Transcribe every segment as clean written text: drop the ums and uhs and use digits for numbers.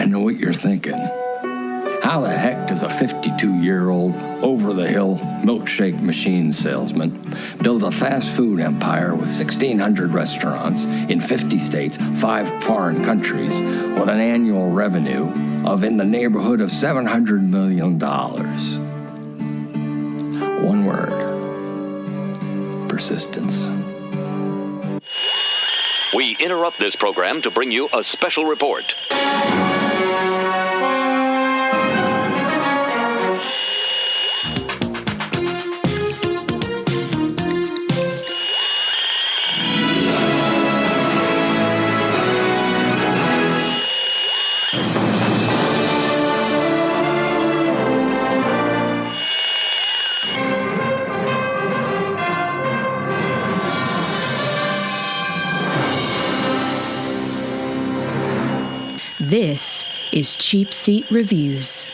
I know what you're thinking. How the heck does a 52-year-old, over-the-hill milkshake machine salesman build a fast food empire with 1,600 restaurants in 50 states, 5 foreign countries, with an annual revenue of in the neighborhood of $700 million? One word: persistence. We interrupt this program to bring you a special report. This is Cheap Seat Reviews.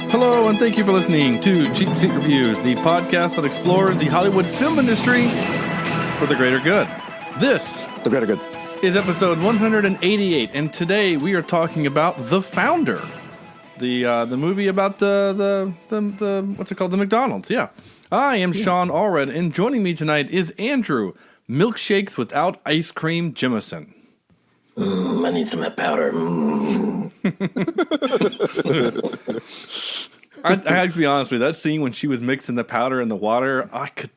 Hello, and thank you for listening to Cheap Seat Reviews, the podcast that explores the Hollywood film industry for the greater good. This The greater good is episode 188, and today we are talking about The Founder. The movie about the what's it called? The McDonald's, yeah. I am Sean Allred, and joining me tonight is Andrew, Milkshakes Without Ice Cream Jimison. I need some of that powder. I have to be honest with you, that scene when she was mixing the powder in the water,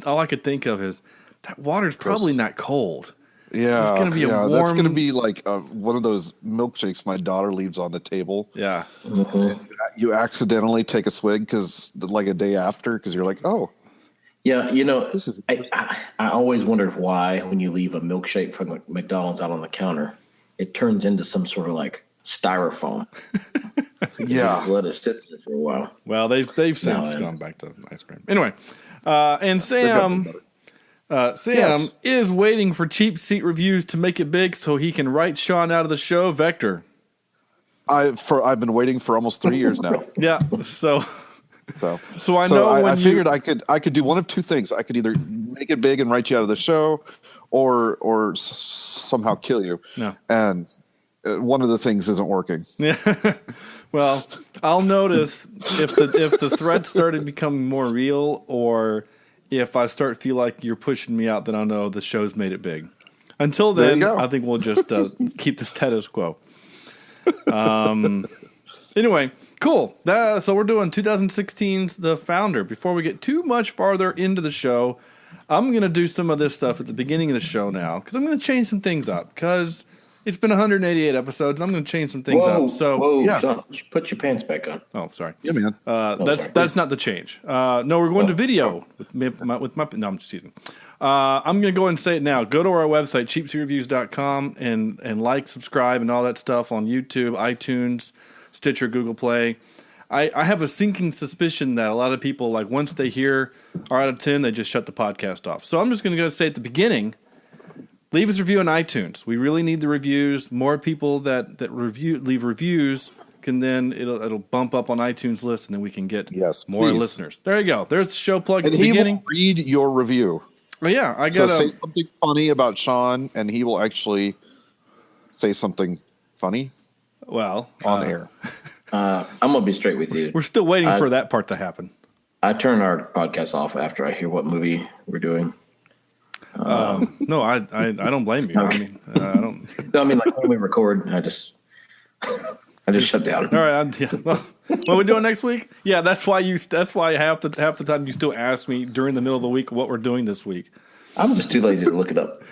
all I could think of is that water's probably not cold. Yeah, it's gonna be a warm. That's gonna be like one of those milkshakes my daughter leaves on the table. Yeah, you accidentally take a swig because like a day after, because you're like, oh, Yeah, you know, this is. I always wondered why when you leave a milkshake from McDonald's out on the counter, it turns into some sort of like styrofoam. Yeah, Just let it sit there for a while. well, they've since gone back to ice cream. Anyway, and Sam is waiting for Cheap Seat Reviews to make it big so he can write Sean out of the show. Vector. I've been waiting for almost 3 years now. Yeah, so I figured I could do one of two things. I could either make it big and write you out of the show, or somehow kill you. No. And one of the things isn't working. Yeah. Well, I'll notice if the threats started becoming more real, or if I start feel like you're pushing me out, then I'll know the show's made it big. Until then, I think we'll just keep the status quo. Anyway, cool. So we're doing 2016's The Founder. Before we get too much farther into the show, I'm going to do some of this stuff at the beginning of the show now, because I'm going to change some things up, because it's been 188 episodes, and I'm going to change some things up. So, yeah. Sean, put your pants back on. Oh, sorry. Yeah, man. That's not the change. No, we're going to video with my. No, I'm just teasing. I'm going to go ahead and say it now. Go to our website, cheapseatreviews.com, and like, subscribe, and all that stuff on YouTube, iTunes, Stitcher, Google Play. I have a sinking suspicion that a lot of people, like, once they hear our out of 10, they just shut the podcast off. So I'm just going to go say at the beginning, leave us a review on iTunes. We really need the reviews. More people that leave reviews can then it'll bump up on iTunes list, and then we can get more listeners. There you go. There's the show plug at the beginning. Will read your review. Oh, yeah, I got say something funny about Sean, and he will actually say something funny. Well, on air. I'm gonna be straight with you. We're still waiting for that part to happen. I turn our podcast off after I hear what movie we're doing. No, I don't blame you. Okay. I mean, I don't. No, I mean, like when we record, I just shut down. All right. Well, what are we doing next week? Yeah, that's why half the time you still ask me during the middle of the week what we're doing this week. I'm just too lazy to look it up.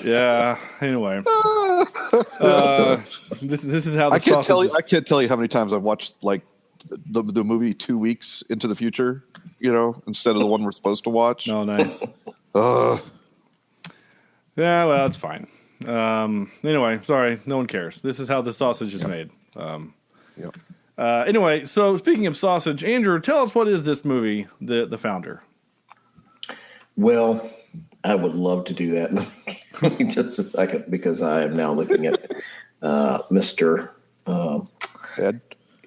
Yeah. Anyway, this is how I can't tell you how many times I've watched like the movie 2 weeks into the future. Instead of the one we're supposed to watch. Oh, nice. Yeah. Well, it's fine. Anyway, sorry, no one cares. This is how the sausage is made. Anyway, so speaking of sausage, Andrew, tell us, what is this movie, The Founder? Well, I would love to do that. Just a second, because I am now looking at Mr. Ed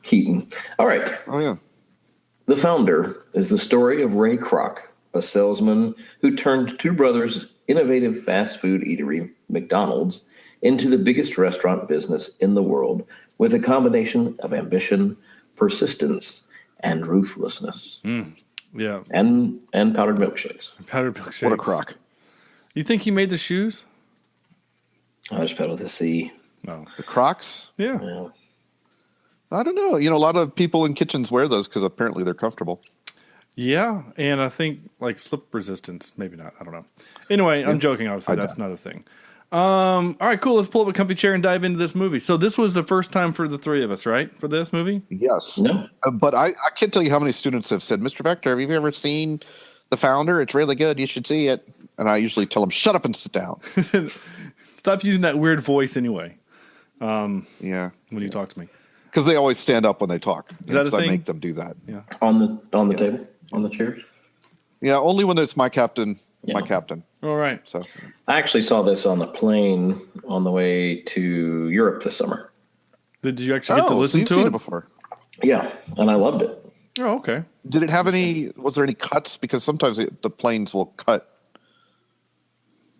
Keaton. All right. Oh, yeah. The Founder is the story of Ray Kroc, a salesman who turned two brothers' innovative fast food eatery, McDonald's, into the biggest restaurant business in the world with a combination of ambition, persistence, and ruthlessness. Yeah. And powdered milkshakes. Powdered milkshakes. What a crock. You think he made the shoes? I just spelled with a C. No. The Crocs? Yeah. Yeah. I don't know. A lot of people in kitchens wear those because apparently they're comfortable. Yeah, and I think like slip resistance, maybe not. I don't know. Anyway, I'm joking. Obviously, that's not a thing. All right, cool. Let's pull up a comfy chair and dive into this movie. So this was the first time for the three of us, right? For this movie? Yes. No. But I can't tell you how many students have said, Mr. Vector, have you ever seen The Founder? It's really good. You should see it. And I usually tell them, shut up and sit down. Stop using that weird voice anyway. Yeah. When you talk to me. Because they always stand up when they talk. Is that a thing? I make them do that. Yeah. On the table? On the chairs? Yeah, only when it's my captain. Yeah. My captain. All right. So I actually saw this on the plane on the way to Europe this summer. Did you actually get to so listen you've to seen it? it before. Yeah, and I loved it. Oh, okay. Did it have was there any cuts? Because sometimes the planes will cut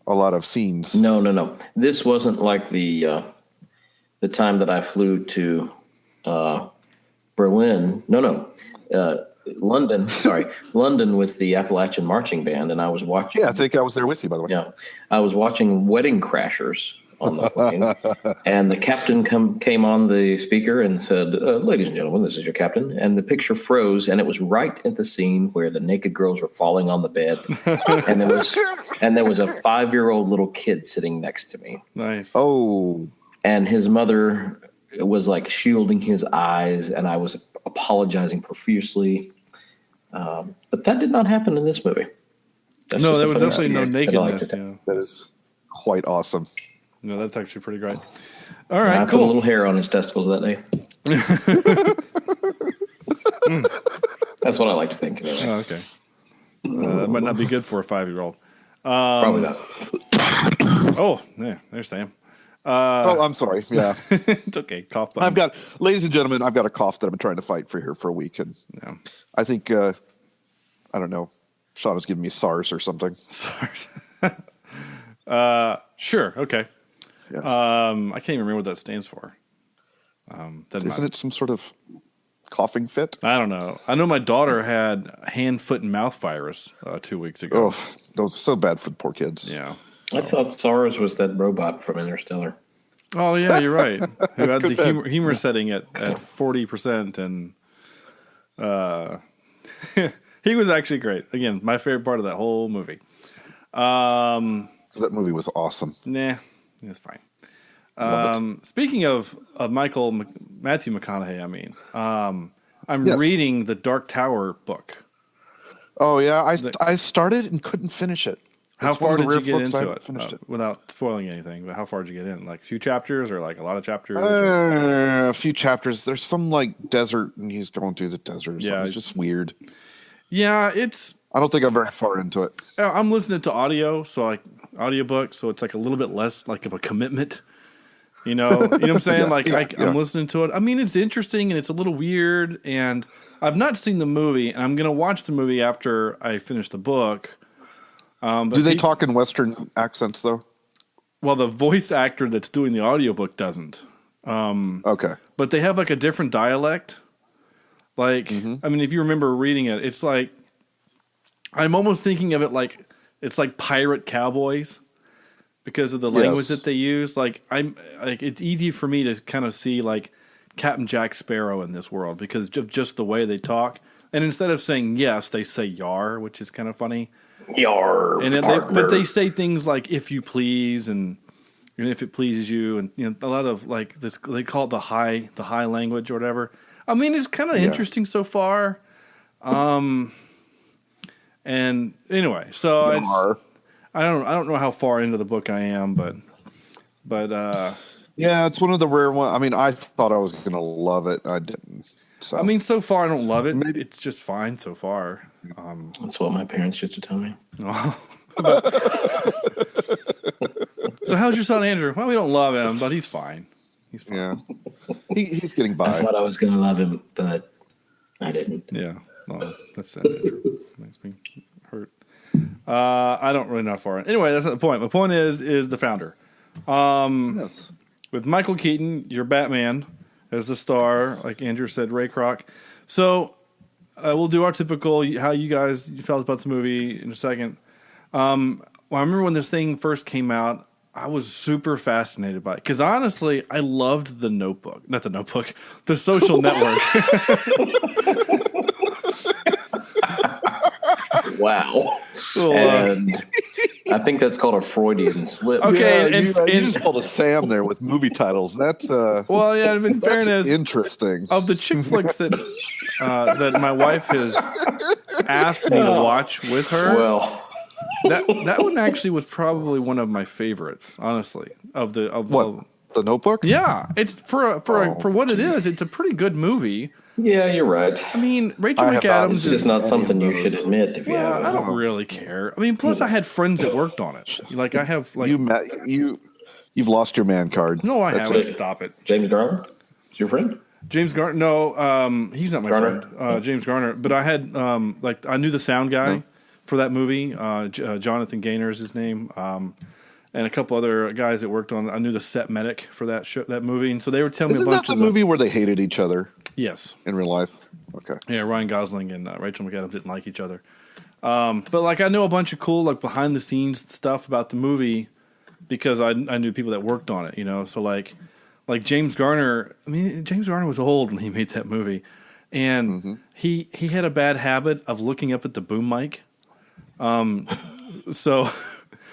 a lot of scenes. No. This wasn't like the time that I flew to Berlin. No. London. Sorry, London with the Appalachian Marching Band, and I was watching. Yeah, I think I was there with you, by the way. Yeah, I was watching Wedding Crashers on the plane, and the captain came on the speaker and said, "Ladies and gentlemen, this is your captain." And the picture froze, and it was right at the scene where the naked girls were falling on the bed, and there was a 5-year-old little kid sitting next to me. Nice. Oh, And his mother was like shielding his eyes, and I was apologizing profusely. But that did not happen in this movie. That's No, just there a was funny absolutely no aspect that I liked nakedness. it. Yeah. that is quite awesome. No, that's actually pretty great. All I right, put a cool. little hair on his testicles that day. That's what I like to think. Anyway. Oh, okay. That might not be good for a 5-year-old. Probably not. Oh, yeah, there's Sam. I'm sorry. Yeah. It's okay. Cough button. Ladies and gentlemen, I've got a cough that I've been trying to fight for here for a week. And Yeah. I think, I don't know, Sean was giving me SARS or something. SARS. Sure. Okay. Yeah. I can't even remember what that stands for. Isn't it some sort of coughing fit? I don't know. I know my daughter had hand, foot, and mouth virus 2 weeks ago. Oh, that was so bad for the poor kids. Yeah. I thought SARS was that robot from Interstellar. Oh, yeah, you're right. Who had the Good humor setting at 40%. And he was actually great. Again, my favorite part of that whole movie. That movie was awesome. Nah, it's fine. Speaking of Matthew McConaughey, I'm Yes. reading the Dark Tower book. Oh, yeah. I started and couldn't finish it. How It's one far of the did you rare get books I into haven't finished it. Without spoiling anything? But how far did you get in? Like a few chapters or like a lot of chapters? Or- A few chapters. There's some like desert, and he's going through the desert. Or Yeah. something. It's just weird. Yeah, I don't think I'm very far into it. I'm listening to audio, so like audiobook, so it's like a little bit less like of a commitment. You know what I'm saying? I'm listening to it. I mean, it's interesting and it's a little weird, and I've not seen the movie, and I'm going to watch the movie after I finish the book. But Do they talk in Western accents, though? Well, the voice actor that's doing the audiobook doesn't. Okay. But they have like a different dialect. Like, I mean, if you remember reading it, it's like, I'm almost thinking of it like, it's like pirate cowboys because of the language that they use. Like, it's easy for me to kind of see like Captain Jack Sparrow in this world because of just the way they talk. And instead of saying yes, they say yar, which is kind of funny. Yar, And then partner. but they say things like "if you please" and if it pleases you, and a lot of like this. They call it the high language or whatever. I mean, it's kind of interesting so far. And anyway, so I don't know how far into the book I am, but yeah, it's one of the rare ones. I mean, I thought I was going to love it. I didn't. So. I mean, so far I don't love it. It's just fine so far. That's what my parents used to tell me. So how's your son Andrew? Well, we don't love him, but he's fine. He's fine. Yeah, he's getting by. I thought I was going to love him, but I didn't. Yeah. Oh, that's sad. Andrew. Makes me hurt. I don't really know how far. Anyway, that's not the point. My point is the founder. Yes. With Michael Keaton, your Batman as the star, like Andrew said, Ray Kroc. So we'll do our typical how you guys felt about the movie in a second. Well, I remember when this thing first came out, I was super fascinated by it because honestly, I loved the Notebook, not the Notebook, the Social Network. Wow. And I think that's called a Freudian slip. Okay, Yeah, and you just pulled a Sam there with movie titles. That's well, yeah. In fairness, interesting. of the chick flicks that that my wife has asked me to watch with her, Well, that one actually was probably one of my favorites, honestly. Of What? The Notebook? yeah, it's for what it is. It's a pretty good movie. yeah, you're right. I mean, Rachel I have McAdams It's is just not something you should admit if you well, haven't. I don't really care. I mean, plus I had friends that worked on it. Like I have like You've lost your man card. no, I That's haven't. it. Stop it. James Garner? Is your friend? James Garner. No, he's not my Garner? friend. James Garner. But I had like I knew the sound guy for that movie. Jonathan Gaynor is his name. And a couple other guys that worked on. I knew the set medic for that movie, and so they were telling me Isn't a bunch that of the movie where they hated each other Yes, in real life? Okay. yeah. Ryan Gosling and Rachel McAdams didn't like each other. But like I know a bunch of cool like behind the scenes stuff about the movie because I knew people that worked on it. You know, so like James Garner. I mean, James Garner was old when he made that movie, and he had a bad habit of looking up at the boom mic. So.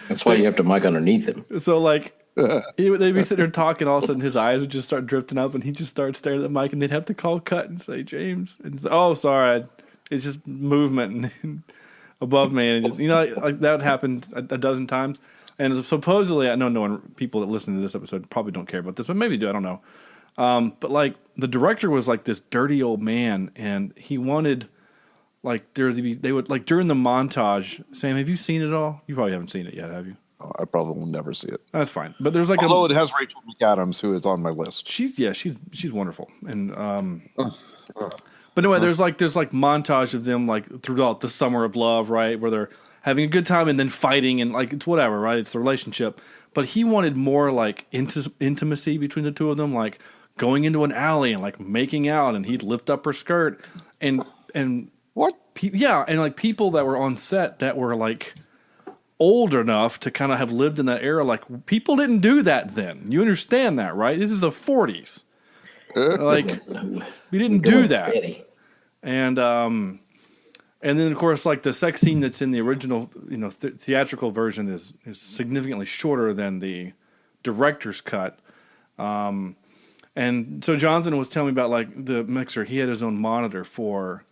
That's why you have to mic underneath him. So, like, they'd be sitting there talking, all of a sudden his eyes would just start drifting up, and he'd just start staring at the mic, and they'd have to call cut and say, James. And he's like, oh, sorry. It's just movement and above me. And, just, you know, like that happened a dozen times. And supposedly, I know no one, people that listen to this episode probably don't care about this, but maybe do. I don't know. But, like, the director was, like, this dirty old man, and he wanted... Like they would like during the montage. Sam, have you seen it all? You probably haven't seen it yet, have you? Oh, I probably will never see it. That's fine. But there's like Although it has Rachel McAdams, who is on my list. she's wonderful. And but anyway, there's like montage of them like throughout the summer of love, right, where they're having a good time and then fighting and like it's whatever, right? It's the relationship. But he wanted more like intimacy between the two of them, like going into an alley and like making out, and he'd lift up her skirt and. What? Yeah, and like people that were on set that were like old enough to kind of have lived in that era, like people didn't do that then. You understand that, right? This is the 40s. Like we didn't do that. Steady. And then of course like the sex scene that's in the original, you know, theatrical version is significantly shorter than the director's cut. And so Jonathan was telling me about like the mixer. He had his own monitor for.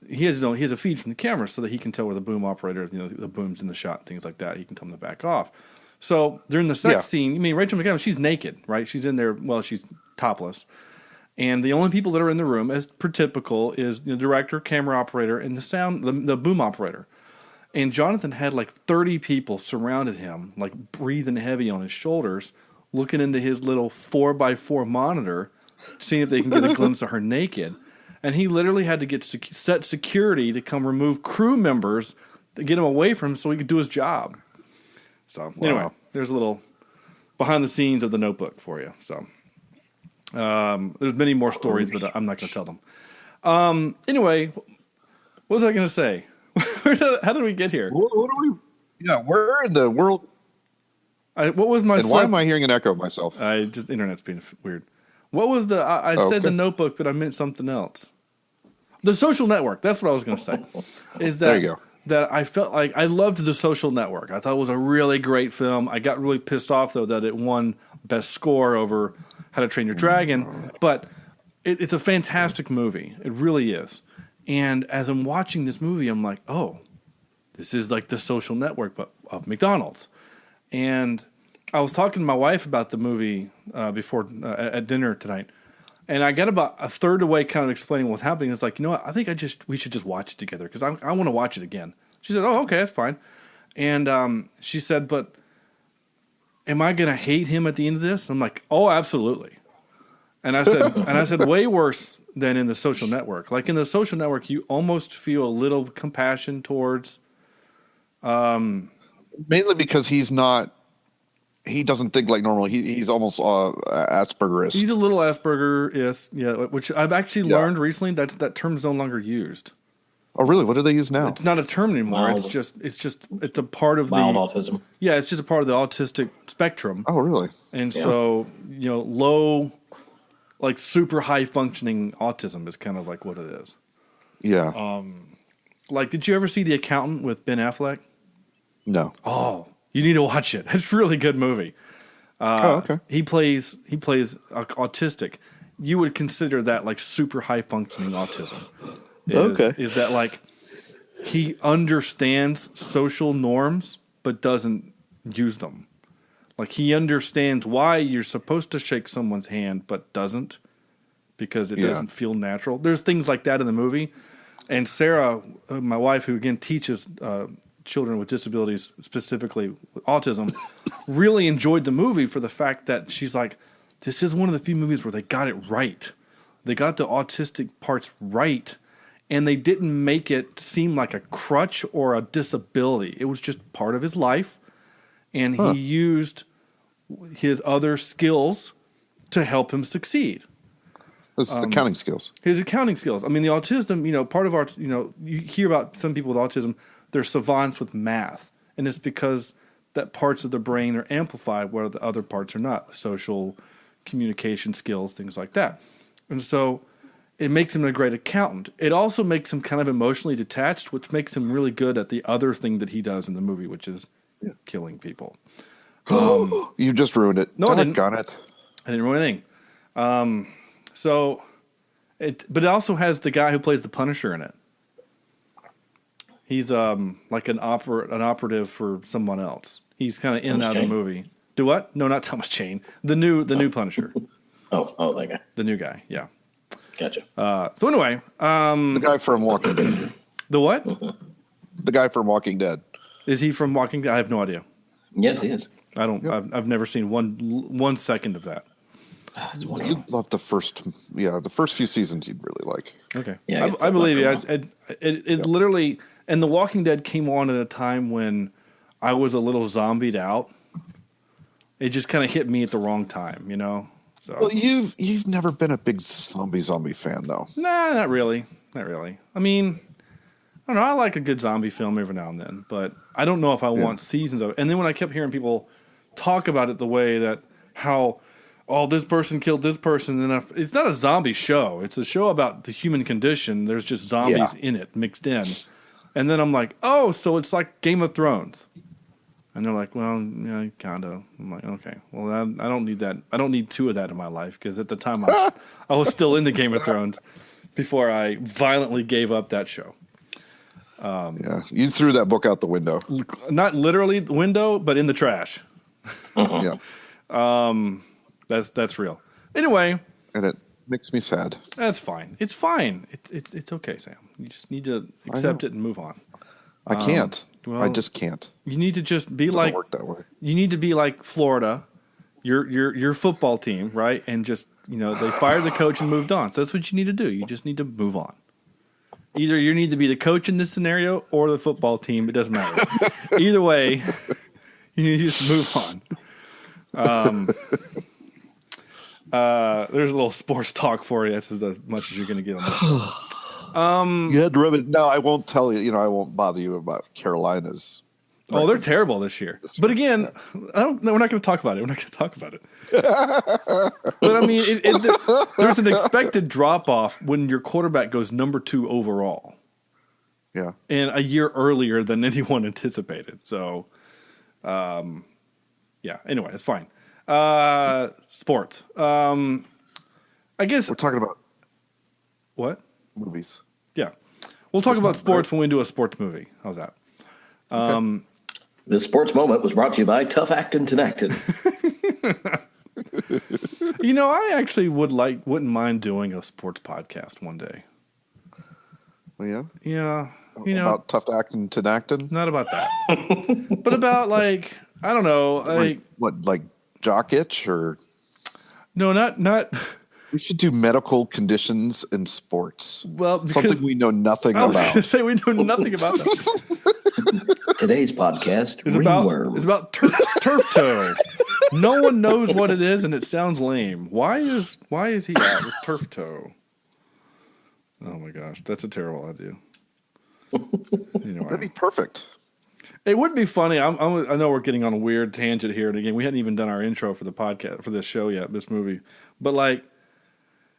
He has a feed from the camera so that he can tell where the boom operator, you know, the boom's in the shot and things like that. He can tell them to back off. So during the sex scene, I mean, Rachel McAdams, she's naked, right? She's in there, well, she's topless. And the only people that are in the room, as per typical, is the director, camera operator, and the boom operator. And Jonathan had like 30 people surrounded him, like breathing heavy on his shoulders, looking into his little 4x4 monitor, seeing if they can get a glimpse of her naked. And he literally had to get set security to come remove crew members to get him away from him so he could do his job. So anyway, there's a little behind the scenes of the Notebook for you. So there's many more stories, but I'm not going to tell them. Anyway, what was I going to say? How did we get here? What are we? Yeah, where in the world? What was my? And why am I hearing an echo of myself? Internet's being weird. What was the? I said the Notebook, but I meant something else. The Social Network. That's what I was going to say. Is that there you go. That I felt like I loved The Social Network. I thought it was a really great film. I got really pissed off though that it won Best Score over How to Train Your Dragon, but it's a fantastic movie. It really is. And as I'm watching this movie, I'm like, oh, this is like The Social Network, but of McDonald's. And I was talking to my wife about the movie before at dinner tonight, and I got about a third away kind of explaining what's happening. It's like, you know what? I think we should just watch it together because I want to watch it again. She said, oh, okay, that's fine. And she said, but am I going to hate him at the end of this? I'm like, oh, absolutely. And I said way worse than in The Social Network. Like in The Social Network, you almost feel a little compassion towards. Mainly because he doesn't think like normal. He's almost Asperger's. He's a little Asperger, yeah, which I've actually learned recently that term's no longer used. Oh, really? What do they use now? It's not a term anymore. Mild. It's a part of Mild the autism. Yeah, it's just a part of the autistic spectrum. Oh, really? And so, low, like super high functioning autism is kind of like what it is. Yeah. Like, did you ever see The Accountant with Ben Affleck? No. Oh, you need to watch it. It's a really good movie. Okay. He plays autistic. You would consider that like super high functioning autism. Is that like he understands social norms but doesn't use them? Like he understands why you're supposed to shake someone's hand but doesn't because it doesn't feel natural. There's things like that in the movie. And Sarah, my wife, who again teaches children with disabilities, specifically with autism, really enjoyed the movie for the fact that she's like, this is one of the few movies where they got it right. They got the autistic parts right. And they didn't make it seem like a crutch or a disability. It was just part of his life. And he used his other skills to help him succeed. His accounting skills. His accounting skills. I mean, the autism, part of our, you hear about some people with autism, they're savants with math. And it's because that parts of the brain are amplified where the other parts are not. Social communication skills, things like that. And so it makes him a great accountant. It also makes him kind of emotionally detached, which makes him really good at the other thing that he does in the movie, which is killing people. You just ruined it. No, I didn't. Got it. I didn't ruin anything. But it also has the guy who plays the Punisher in it. He's like an operative for someone else. He's kind of in and out of the movie. Do what? No, not Thomas Jane. The new Punisher. Oh, that guy. The new guy. Yeah. Gotcha. So anyway, The guy from Walking Dead. the what? The guy from Walking Dead. Is he from Walking Dead? I have no idea. Yes, he is. I don't. Yep. I've never seen one second of that. It's wonderful. You'd love the first few seasons. You'd really like. Okay. Yeah, I believe you. it. It literally, and The Walking Dead came on at a time when I was a little zombied out. It just kind of hit me at the wrong time, So. Well, you've never been a big zombie fan, though. Nah, not really. Not really. I mean, I don't know. I like a good zombie film every now and then, but I don't know if I want seasons of it. And then when I kept hearing people talk about it the way that this person killed this person, then it's not a zombie show. It's a show about the human condition. There's just zombies in it, mixed in. And then I'm like, oh, so it's like Game of Thrones. And they're like, well, yeah, kind of. I'm like, okay, well, I don't need that. I don't need two of that in my life because at the time I was still in the Game of Thrones before I violently gave up that show. You threw that book out the window. Not literally the window, but in the trash. Yeah, That's real. Anyway, and it makes me sad. that's fine. It's fine. It's okay, Sam. You just need to accept it and move on. I can't. well, I just can't. You need to just be It doesn't like work that way. you need to be like Florida, your football team, right? And just they fired the coach and moved on. So that's what you need to do. You just need to move on. Either you need to be the coach in this scenario or the football team. It doesn't matter. Either way, you need to just move on. There's a little sports talk for you. That's as much as you're going to get on this show. You had to rub it. No, I won't tell you. I won't bother you about Carolina's. Oh, they're terrible this year. But again, we're not going to talk about it. We're not going to talk about it. But I mean, there's an expected drop off when your quarterback goes number 2 overall. Yeah. And a year earlier than anyone anticipated. So, yeah. Anyway, it's fine. Sports. I guess We're talking about what? movies. Yeah. We'll talk about sports when we do a sports movie. How's that? The sports moment was brought to you by Tough Actin' Tenactin. I actually wouldn't mind doing a sports podcast one day. Oh, yeah. Yeah. About tough acting to acting. Not about that. But about I don't know, Like jock itch or no, not We should do medical conditions in sports. Well, because something we know nothing I was going about. to say we know nothing about that. Today's podcast It's ringworm. about turf toe. No one knows what it is, and it sounds lame. Why is he out with turf toe? Oh my gosh, that's a terrible idea. Anyway. That'd be perfect. It would be funny. I know we're getting on a weird tangent here, and again, we hadn't even done our intro for the podcast for this show yet, this movie. But like,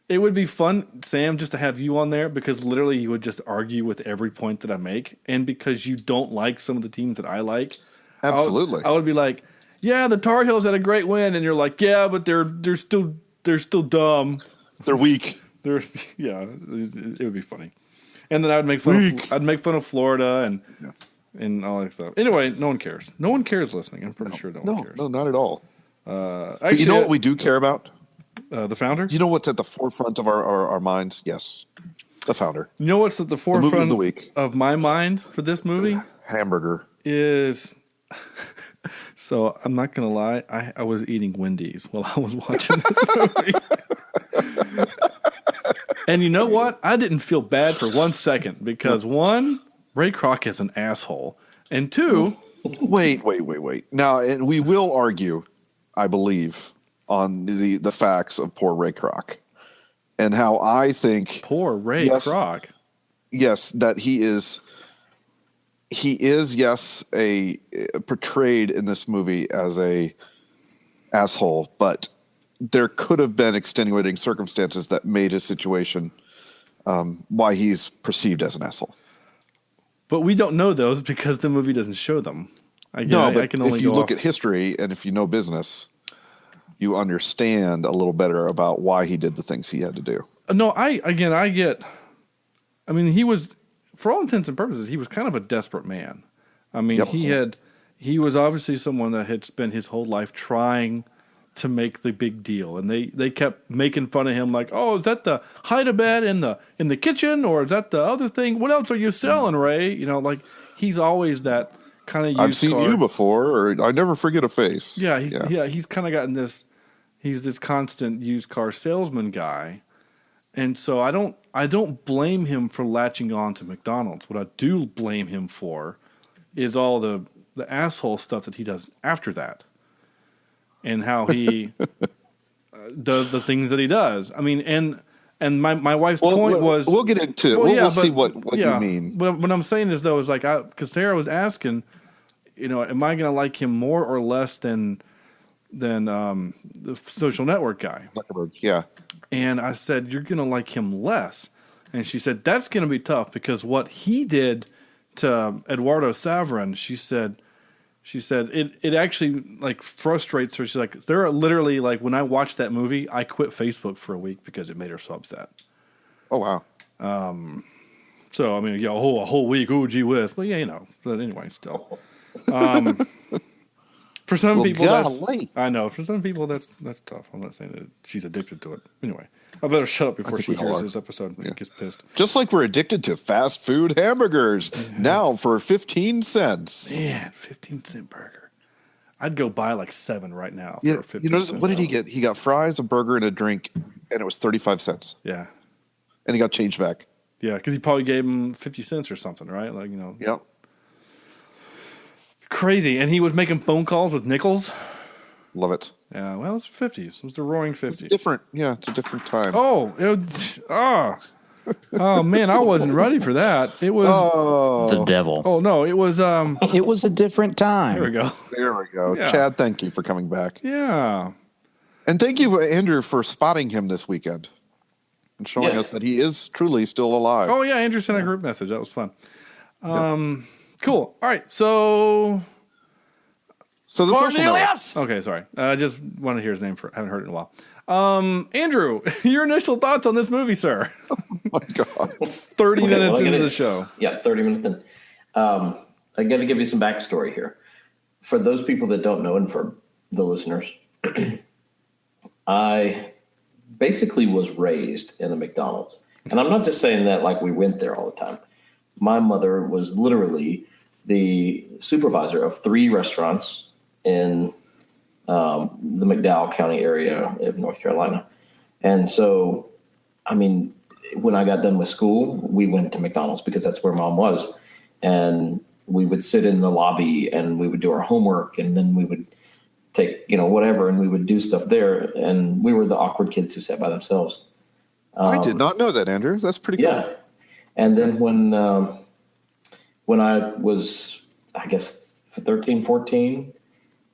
it would be fun, Sam, just to have you on there because literally you would just argue with every point that I make, and because you don't like some of the teams that I like, Absolutely. I would be like, yeah, the Tar Heels had a great win, and you're like, yeah, but they're still dumb. They're weak. It would be funny, and then I'd make fun of Florida and all that stuff. Anyway, no one cares. No one cares listening. I'm pretty sure no one cares. No, not at all. Actually, you know what we do care about? The founder. You know what's at the forefront of our minds? Yes, the founder. You know what's at the forefront of the week of my mind for this movie? Hamburger. Is so I'm not gonna lie. I was eating Wendy's while I was watching this movie. And you know what? I didn't feel bad for 1 second because one, Ray Kroc is an asshole, and two, wait. Now, and we will argue, I believe, on the facts of poor Ray Kroc and how I think poor Ray Kroc. Yes, that he is portrayed in this movie as a asshole, but there could have been extenuating circumstances that made his situation why he's perceived as an asshole. But we don't know those because the movie doesn't show them. I can only if you go look off. at history and if you know business, you understand a little better about why he did the things he had to do. No, I get. I mean, he was, for all intents and purposes, he was kind of a desperate man. I mean, he was obviously someone that had spent his whole life trying to make the big deal, and they kept making fun of him, like, "Oh, is that the hide-a-bed in the kitchen, or is that the other thing? What else are you selling, Ray?" You know, like he's always that kind of used I've seen car. you before, or I never forget a face. Yeah, he's kind of gotten this. He's this constant used car salesman guy, and so I don't blame him for latching on to McDonald's. What I do blame him for is all the asshole stuff that he does after that. And how he does the things that he does. I mean, and my wife's point was... We'll get into it. We'll see what you mean. But what I'm saying is, though, is like... Because Sarah was asking, you know, am I going to like him more or less than the Social Network guy? Yeah. And I said, you're going to like him less. And she said, that's going to be tough because what he did to Eduardo Saverin, she said it actually like frustrates her. She's like, there are literally like when I watched that movie, I quit Facebook for a week because it made her so upset. Oh wow. So I mean, yeah, a whole week. Oh gee whiz. Well, yeah, you know. But anyway, still. For some people, I know. For some people, that's tough. I'm not saying that she's addicted to it. Anyway, I better shut up before she hears this episode and gets pissed. Just like we're addicted to fast food hamburgers now for 15 cents. Man, 15-cent burger. I'd go buy like 7 right now. Yeah, for 15 cents. What did he get? He got fries, a burger, and a drink, and it was 35 cents. Yeah, and he got change back. Yeah, because he probably gave him 50 cents or something, right? Like, you know. Yep. Crazy. And he was making phone calls with nickels. Love it. Yeah, well, it's the 50s. It was the roaring 50s. It's different. Yeah, it's a different time. Oh, oh man, I wasn't ready for that. It was the devil. Oh no, it was it was a different time. There we go. Yeah. Chad, thank you for coming back. Yeah. And thank you, Andrew, for spotting him this weekend and showing us that he is truly still alive. Oh yeah, Andrew sent a group message. That was fun. Cool. All right, so the Cornelius. Okay, sorry. I just want to hear his name. Haven't heard it in a while. Andrew, your initial thoughts on this movie, sir? Oh my God. 30 minutes into the show. Yeah, 30 minutes in. I got to give you some backstory here. For those people that don't know, and for the listeners, I basically was raised in a McDonald's. And I'm not just saying that like we went there all the time. My mother was literally the supervisor of 3 restaurants in the McDowell County area of North Carolina. And so, I mean, when I got done with school, we went to McDonald's because that's where Mom was. And we would sit in the lobby and we would do our homework, and then we would take, whatever, and we would do stuff there. And we were the awkward kids who sat by themselves. I did not know that, Andrew. That's pretty cool. Yeah. And then when I was, I guess, 13, 14,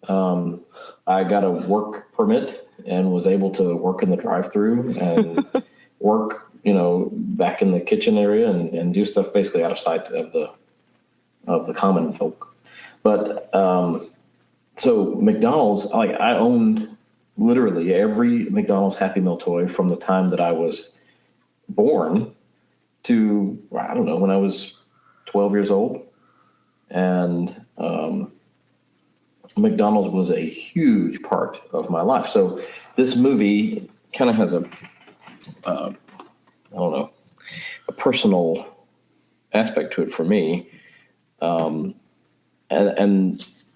I got a work permit and was able to work in the drive-through and work, back in the kitchen area and do stuff basically out of sight of the common folk. But so McDonald's, I owned literally every McDonald's Happy Meal toy from the time that I was born to, I don't know, when I was 12 years old. And McDonald's was a huge part of my life. So this movie kind of has a personal aspect to it for me. And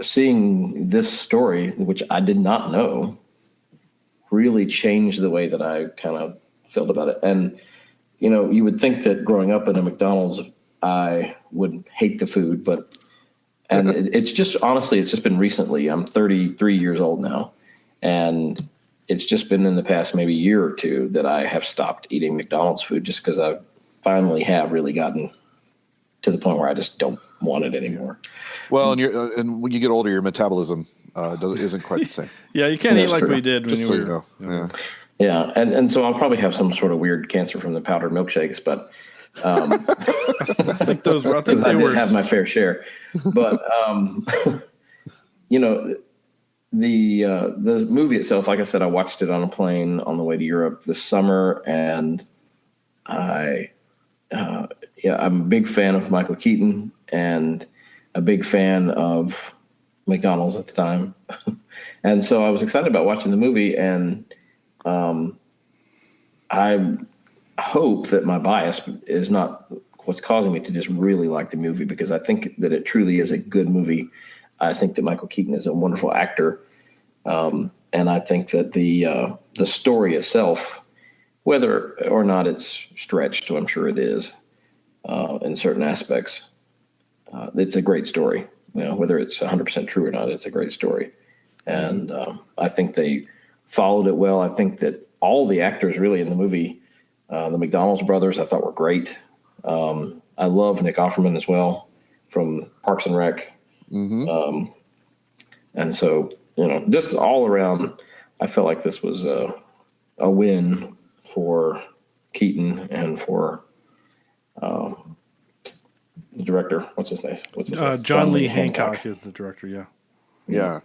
seeing this story, which I did not know, really changed the way that I kind of felt about it. And, you would think that growing up in a McDonald's, I would hate the food, and it's just, honestly, it's just been recently. I'm 33 years old now, and it's just been in the past maybe year or two that I have stopped eating McDonald's food, just because I finally have really gotten to the point where I just don't want it anymore. Well, and when you get older, your metabolism isn't quite the same. Yeah, you can't eat like true. we did when Just you so were. you know. Yeah. Yeah, and so I'll probably have some sort of weird cancer from the powdered milkshakes, but I think those were. I think because I they did were. have my fair share. But the movie itself, like I said, I watched it on a plane on the way to Europe this summer, and I'm a big fan of Michael Keaton and a big fan of McDonald's at the time. And so I was excited about watching the movie, and I hope that my bias is not what's causing me to just really like the movie, because I think that it truly is a good movie. I think that Michael Keaton is a wonderful actor. And I think that the story itself, whether or not it's stretched, I'm sure it is, in certain aspects, it's a great story. Whether it's 100% true or not, it's a great story. And I think they followed it well. I think that all the actors really in the movie, the McDonald's brothers, I thought were great. I love Nick Offerman as well from Parks and Rec. Mm-hmm. And so, just all around, I felt like this was a win for Keaton and for the director. What's his name? John Lee Hancock is the director. Yeah. Yeah.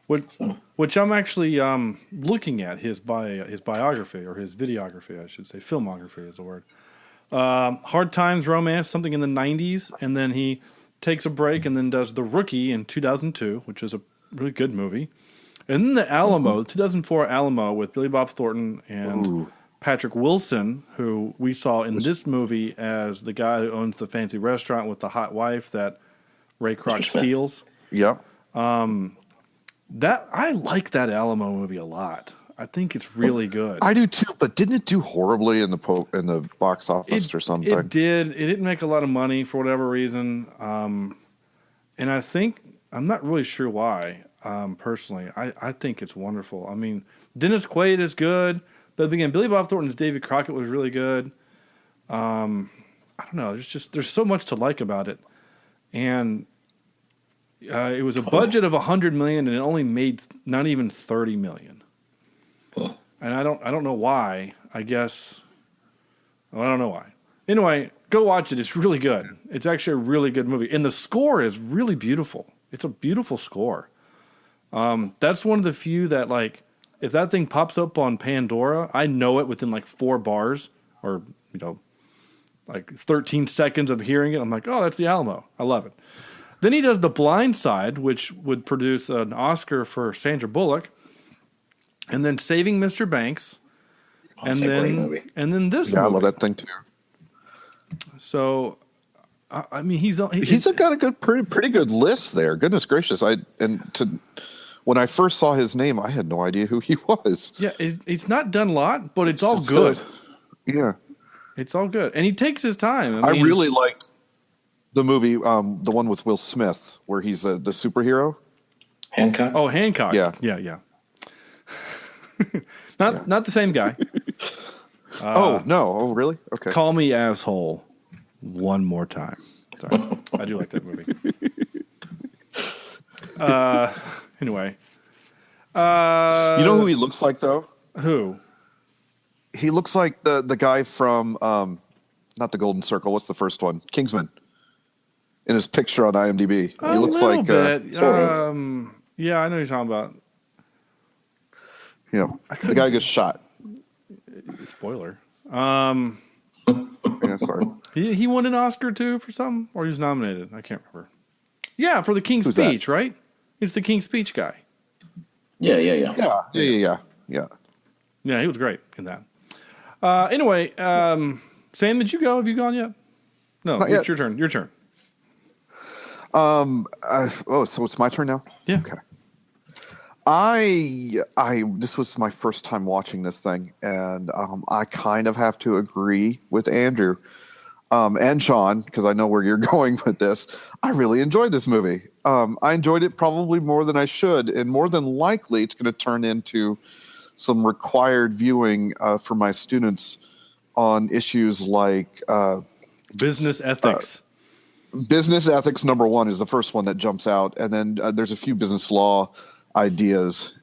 Which I'm actually looking at his biography, or his videography, I should say. Filmography is the word. Hard Times Romance, something in the 90s, and then he takes a break and then does The Rookie in 2002, which is a really good movie. And then the Alamo, 2004 Alamo, with Billy Bob Thornton and Patrick Wilson, who we saw in this movie as the guy who owns the fancy restaurant with the hot wife that Ray Kroc steals. Yep. That I like that Alamo movie a lot. I think it's really good. I do too, but didn't it do horribly in the box office or something? It did. It didn't make a lot of money for whatever reason, and I think I'm not really sure why. Personally, I think it's wonderful. I mean, Dennis Quaid is good, but again, Billy Bob Thornton's Davy Crockett was really good. I don't know. There's so much to like about it, and it was a budget of $100 million, and it only made not even $30 million. And I don't know why. I guess I don't know why. Anyway, go watch it. It's really good. It's actually a really good movie, and the score is really beautiful. It's a beautiful score. That's one of the few that, like, if that thing pops up on Pandora, I know it within like 4 bars or like 13 seconds of hearing it. I'm like, oh, that's the Alamo. I love it. Then he does The Blind Side, which would produce an Oscar for Sandra Bullock. And then Saving Mr. Banks, and then this movie. I love that thing too. So, I mean, he's got a good, pretty good list there. Goodness gracious! when I first saw his name, I had no idea who he was. Yeah, he's not done a lot, but it's all good. Yeah. It's all good. And he takes his time. I really liked the movie, the one with Will Smith, where he's the superhero. Hancock? Oh, Hancock. Yeah. Yeah. Not the same guy. Oh, no. Oh, really? Okay. Call Me Asshole one more time. Sorry. I do like that movie. Anyway. You know who he looks like, though? Who? He looks like the guy from, not the Golden Circle. What's the first one? Kingsman. In his picture on IMDb. He looks like... bit. Yeah, I know what you're talking about. The guy gets shot. Spoiler. Yeah, sorry. He won an Oscar, too, for something? Or he was nominated? I can't remember. Yeah, for the King's Speech, right? It's the King's Speech guy. Yeah. Yeah. Yeah, he was great in that. Anyway, Sam, did you go? Have you gone yet? No, Not it's yet. your turn. So it's my turn now? Yeah. Okay. This was my first time watching this thing, and I kind of have to agree with Andrew and Sean, because I know where you're going with this. I really enjoyed this movie. I enjoyed it probably more than I should, and more than likely it's going to turn into some required viewing for my students on issues like business ethics. Business ethics, number one, is the first one that jumps out, and then there's a few business law ideas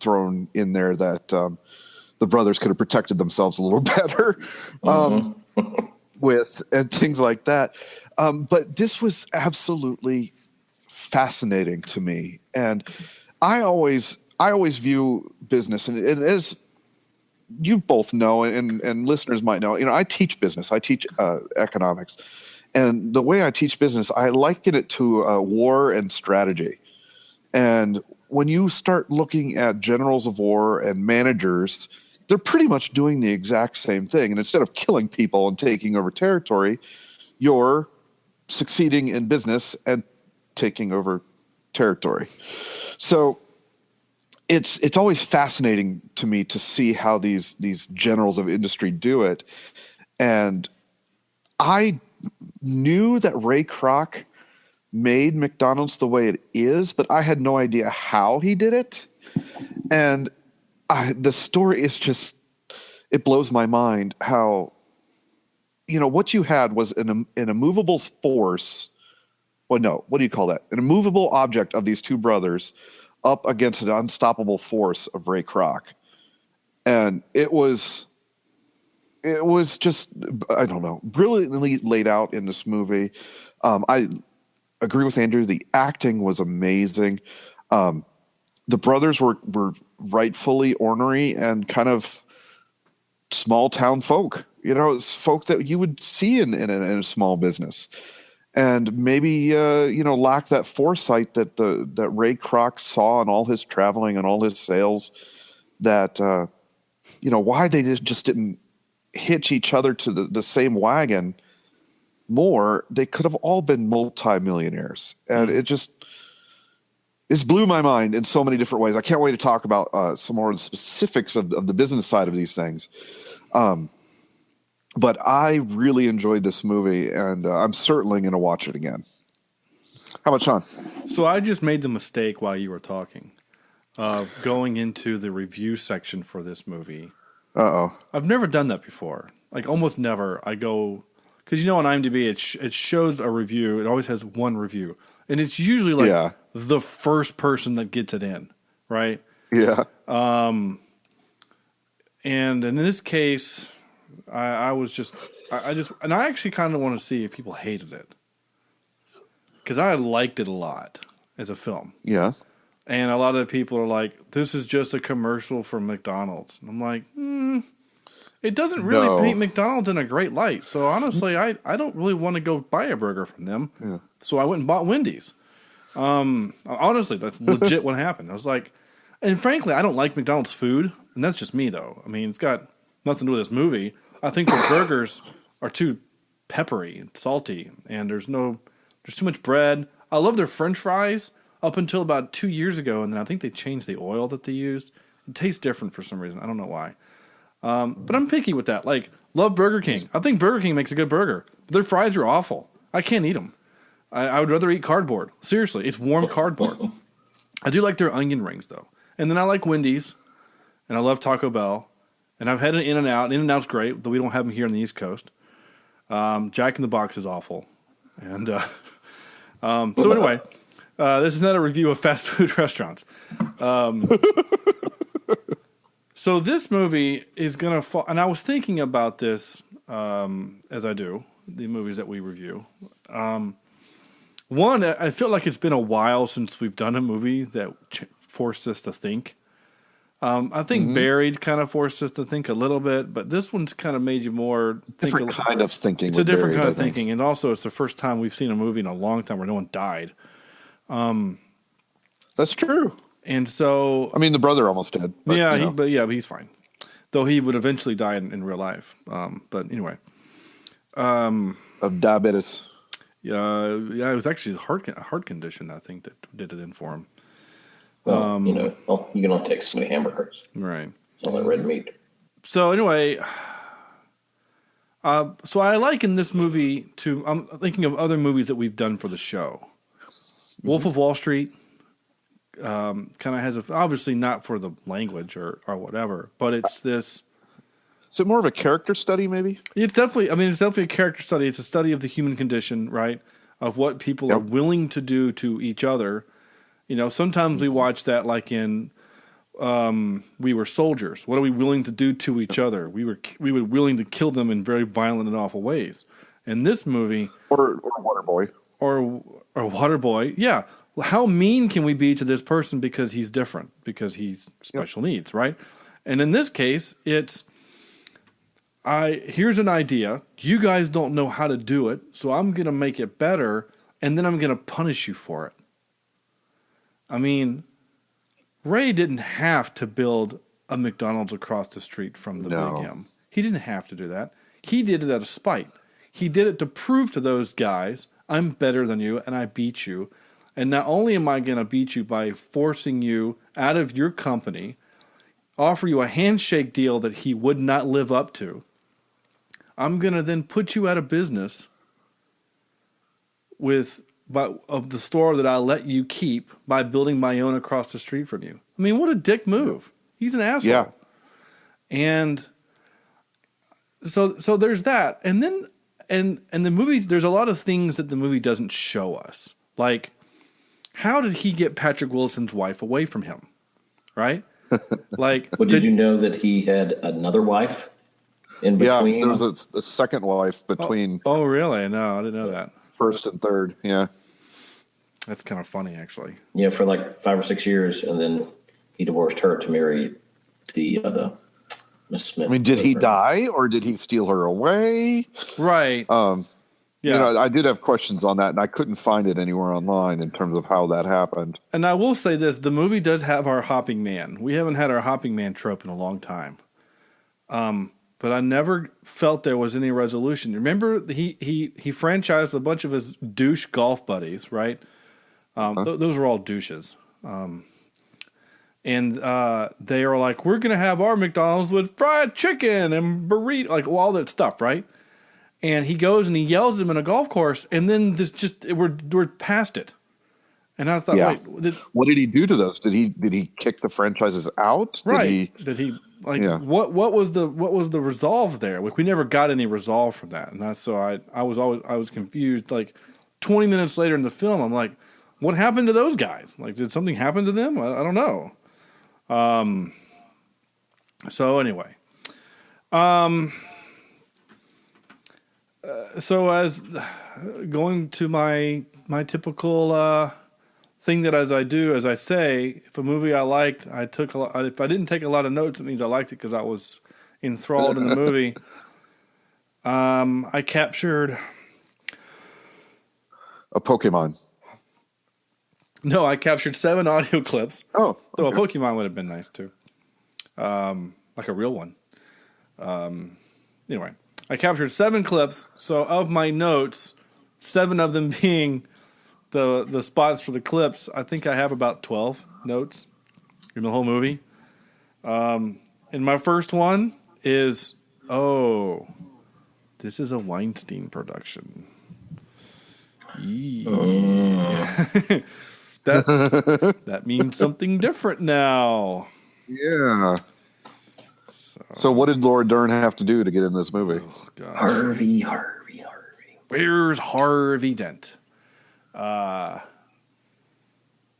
thrown in there that the brothers could have protected themselves a little better with, and things like that. But this was absolutely fascinating to me, and I always view business, and as you both know, and listeners might know, I teach business. I teach economics, and the way I teach business, I liken it to war and strategy. And when you start looking at generals of war and managers, they're pretty much doing the exact same thing. And instead of killing people and taking over territory, you're succeeding in business and taking over territory. So it's always fascinating to me to see how these generals of industry do it. And I knew that Ray Kroc made McDonald's the way it is, but I had no idea how he did it. And the story is just, it blows my mind how, what you had was an immovable force. Well, no, what do you call that? An immovable object of these two brothers up against an unstoppable force of Ray Kroc. And it was just, I don't know, brilliantly laid out in this movie. I agree with Andrew. The acting was amazing. The brothers were rightfully ornery and kind of small town folk. It's folk that you would see in a small business, and maybe lack that foresight that Ray Kroc saw in all his traveling and all his sales. That why they just didn't hitch each other to the same wagon more. They could have all been multimillionaires, and it's blew my mind in so many different ways. I can't wait to talk about some more of the specifics of the business side of these things. But I really enjoyed this movie, and I'm certainly going to watch it again. How about Sean? So I just made the mistake while you were talking of going into the review section for this movie. Uh-oh. I've never done that before. Like almost never. I go, because on IMDb it shows a review. It always has one review, and it's usually like the first person that gets it in, right? Yeah. And in this case, I actually kind of want to see if people hated it, because I liked it a lot as a film. Yeah. And a lot of people are like, this is just a commercial for McDonald's. And I'm like, it doesn't really paint McDonald's in a great light. So honestly, I don't really want to go buy a burger from them. Yeah. So I went and bought Wendy's. Honestly, that's legit what happened. I was like, and frankly, I don't like McDonald's food. And that's just me, though. I mean, it's got nothing to do with this movie. I think the burgers are too peppery and salty. And there's too much bread. I love their French fries. up until about 2 years ago, and then I think they changed the oil that they used. It tastes different for some reason. I don't know why. But I'm picky with that. Like, love Burger King. I think Burger King makes a good burger. But their fries are awful. I can't eat them. I would rather eat cardboard. Seriously, it's warm cardboard. I do like their onion rings, though. And then I like Wendy's, and I love Taco Bell. And I've had an In-N-Out. In-N-Out's great, though we don't have them here on the East Coast. Jack in the Box is awful. And so anyway, this is not a review of fast food restaurants. So this movie is going to fall, and I was thinking about this as I do, the movies that we review. One, I feel like it's been a while since we've done a movie that forced us to think. I think Buried kind of forced us to think a little bit, but this one's kind of made you more think. Different kind of thinking. It's a different kind of thinking, and also it's the first time we've seen a movie in a long time where no one died. That's true. And so, I mean, the brother almost did. But, but he's fine. Though he would eventually die in real life. But anyway, of diabetes. Yeah, it was actually a heart condition, I think, that did it in for him. Well, you can only take so many hamburgers. Right. All that red meat. So anyway, so I liken this movie to, I'm thinking of other movies that we've done for the show. Wolf of Wall Street kind of has obviously not for the language or whatever, but it's this. Is it more of a character study, maybe? It's definitely a character study. It's a study of the human condition, right? Of what people are willing to do to each other. You know, sometimes we watch that like in We Were Soldiers. What are we willing to do to each other? We were willing to kill them in very violent and awful ways. In this movie, or Waterboy, or Waterboy, yeah. How mean can we be to this person because he's different, because he's special needs, right? And in this case, it's here's an idea. You guys don't know how to do it, so I'm going to make it better, and then I'm going to punish you for it. I mean, Ray didn't have to build a McDonald's across the street from the Big M. He didn't have to do that. He did it out of spite. He did it to prove to those guys, I'm better than you, and I beat you. And not only am I going to beat you by forcing you out of your company, offer you a handshake deal that he would not live up to, I'm going to then put you out of business of the store that I let you keep by building my own across the street from you. I mean, what a dick move. He's an asshole. Yeah. And so there's that. And then and the movie, there's a lot of things that the movie doesn't show us. Like, how did he get Patrick Wilson's wife away from him? Right? Like, well, did you know that he had another wife in between? Yeah, there was a second wife between. Oh, really? No, I didn't know that. First and third, yeah. That's kind of funny, actually. Yeah, for like 5 or 6 years, and then he divorced her to marry the Miss Smith. I mean, did he die or did he steal her away? Right. Yeah. You know, I did have questions on that, and I couldn't find it anywhere online in terms of how that happened. And I will say this: the movie does have our hopping man. We haven't had our hopping man trope in a long time. But I never felt there was any resolution. Remember, he franchised a bunch of his douche golf buddies, right? Those were all douches. And they are like, we're going to have our McDonald's with fried chicken and burrito, like all that stuff, right? And he goes and he yells at them in a golf course, and then we're past it. And I thought, wait, what did he do to those? Did he kick the franchises out? Right? Did he what was the resolve there? Like, we never got any resolve from that, and that's so I was confused. Like 20 minutes later in the film, I'm like, what happened to those guys? Like, did something happen to them? I don't know. So anyway, so as going to my typical thing that as I say, if a movie I liked, if I didn't take a lot of notes, it means I liked it because I was enthralled in the movie. I captured a Pokemon. No, I captured 7 audio clips. Oh, okay. Though a Pokemon would have been nice too. Like a real one. Anyway, I captured 7 clips. So of my notes, 7 of them being the spots for the clips, I think I have about 12 notes in the whole movie. And my first one is, this is a Weinstein production. That means something different now. Yeah. So what did Laura Dern have to do to get in this movie? Oh, gosh. Harvey. Where's Harvey Dent?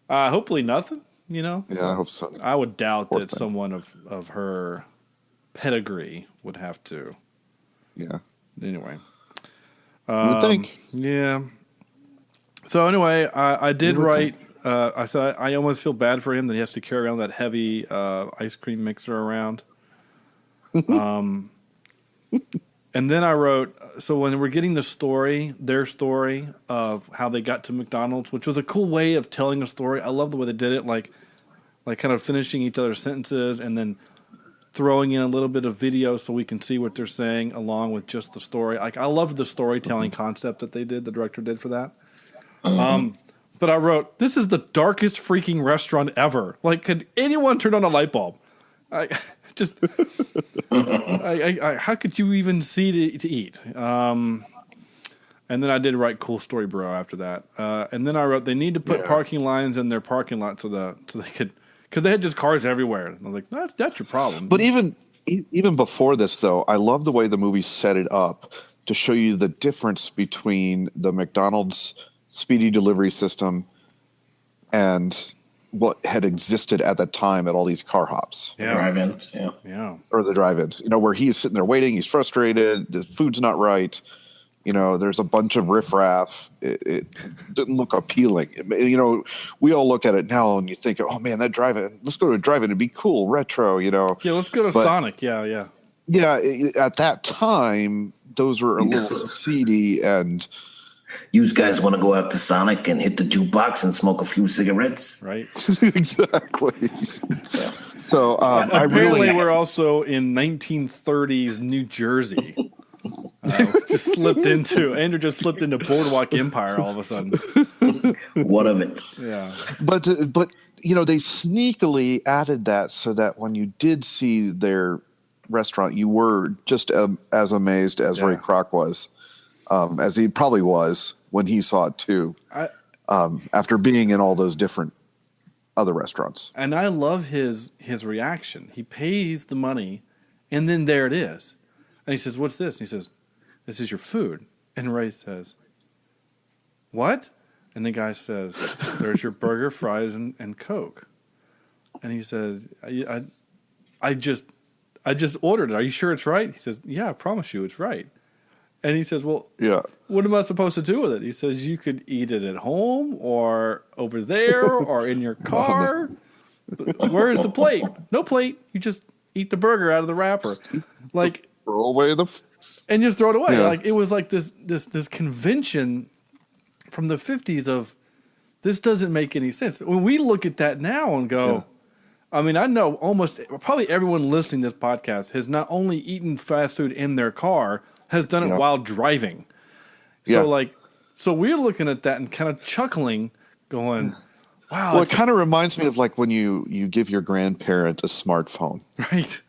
Hopefully nothing, Yeah, I hope so. I would doubt Poor that thing. someone of her pedigree would have to. Yeah. Anyway. You would think. Yeah. So anyway, I did write. I said I almost feel bad for him that he has to carry around that heavy ice cream mixer around. And then I wrote. So when we're getting their story of how they got to McDonald's, which was a cool way of telling a story. I love the way they did it, like kind of finishing each other's sentences and then throwing in a little bit of video so we can see what they're saying along with just the story. Like I loved the storytelling concept that they did. The director did for that. But I wrote, this is the darkest freaking restaurant ever. Like, could anyone turn on a light bulb? How could you even see to eat? And then I did write cool story, bro, after that. And then I wrote, they need to put parking lines in their parking lot so they could, because they had just cars everywhere. And I was like, that's your problem. But even before this, though, I love the way the movie set it up to show you the difference between the McDonald's speedy delivery system and what had existed at that time at all these car hops. Yeah. Drive-ins, Yeah. Or the drive-ins, where he's sitting there waiting, he's frustrated, the food's not right, there's a bunch of riffraff. It didn't look appealing. We all look at it now and you think, oh man, that drive-in, let's go to a drive-in, it'd be cool, retro, Yeah, let's go to Sonic. Yeah. Yeah, at that time, those were a little seedy and... You guys want to go out to Sonic and hit the jukebox and smoke a few cigarettes? Right. Exactly. Yeah. So apparently we're also in 1930s New Jersey. Andrew just slipped into Boardwalk Empire all of a sudden. What of it? Yeah. But they sneakily added that so that when you did see their restaurant, you were just as amazed as Ray Kroc was. As he probably was when he saw it too, after being in all those different other restaurants. And I love his reaction. He pays the money, and then there it is. And he says, "What's this?" And he says, "This is your food." And Ray says, "What?" And the guy says, "There's your burger, fries, and Coke." And he says, "I just ordered it. Are you sure it's right?" He says, "Yeah, I promise you, it's right." And he says, "Well, what am I supposed to do with it?" He says, "You could eat it at home or over there or in your car. Where is the plate? No plate. You just eat the burger out of the wrapper, like throw away and just throw it away." Like it was like this convention from the 50s of this doesn't make any sense. When we look at that now and go, I mean, I know probably everyone listening to this podcast has not only eaten fast food in their car, has done it while driving. So we're looking at that and kind of chuckling, going, wow. Well, it kind of reminds me of like when you give your grandparent a smartphone. Right.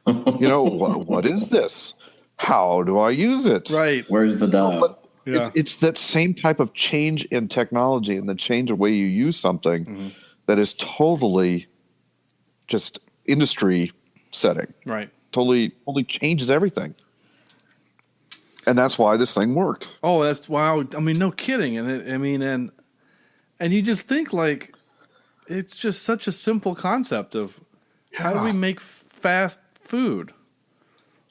What is this? How do I use it? Right. Where's the dial? It's that same type of change in technology and the change of way you use something that is totally just industry setting. Right. Totally changes everything. And that's why this thing worked. Oh, that's wow. I mean, no kidding. And you just think like it's just such a simple concept of how do we make fast food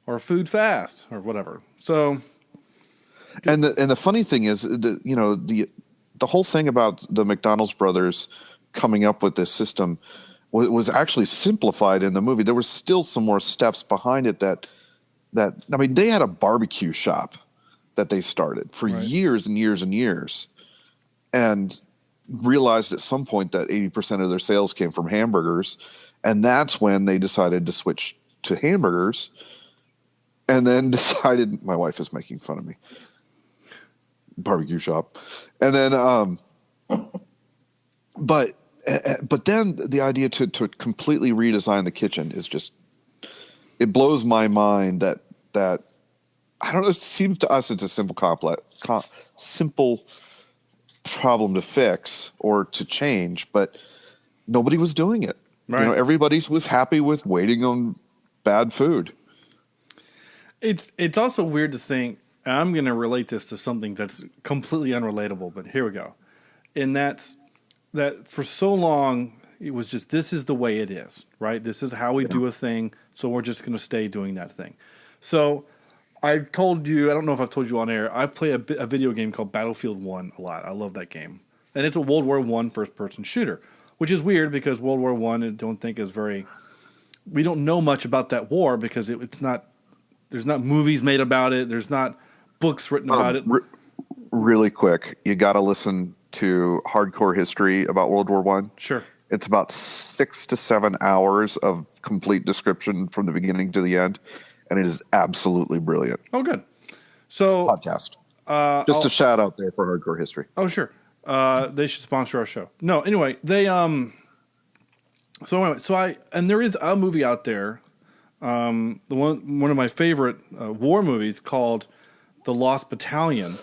or food fast or whatever. So, and the funny thing is, the whole thing about the McDonald's brothers coming up with this system was actually simplified in the movie. There was still some more steps behind it that I mean, they had a barbecue shop that they started for years and years and years, and realized at some point that 80% of their sales came from hamburgers, and that's when they decided to switch to hamburgers, and then decided, my wife is making fun of me, barbecue shop, and then But then the idea to completely redesign the kitchen is just, it blows my mind that I don't know. It seems to us it's a simple simple problem to fix or to change, but nobody was doing it. Right. You know, everybody was happy with waiting on bad food. It's also weird to think. I'm going to relate this to something that's completely unrelatable, but here we go. And that's that for so long it was just, this is the way it is, right? This is how we do a thing, so we're just going to stay doing that thing. So I've told you, I don't know if I've told you on air, I play a video game called Battlefield 1 a lot. I love that game. And it's a World War I first-person shooter, which is weird because World War I I don't think is very... We don't know much about that war because it's not... There's not movies made about it. There's not books written about it. Really quick, you got to listen to Hardcore History about World War I. Sure. It's about 6 to 7 hours of complete description from the beginning to the end, and it is absolutely brilliant. Oh, good. So podcast. Just a shout out there for Hardcore History. Oh, sure. They should sponsor our show. No, anyway, they and there is a movie out there, one of my favorite war movies called The Lost Battalion,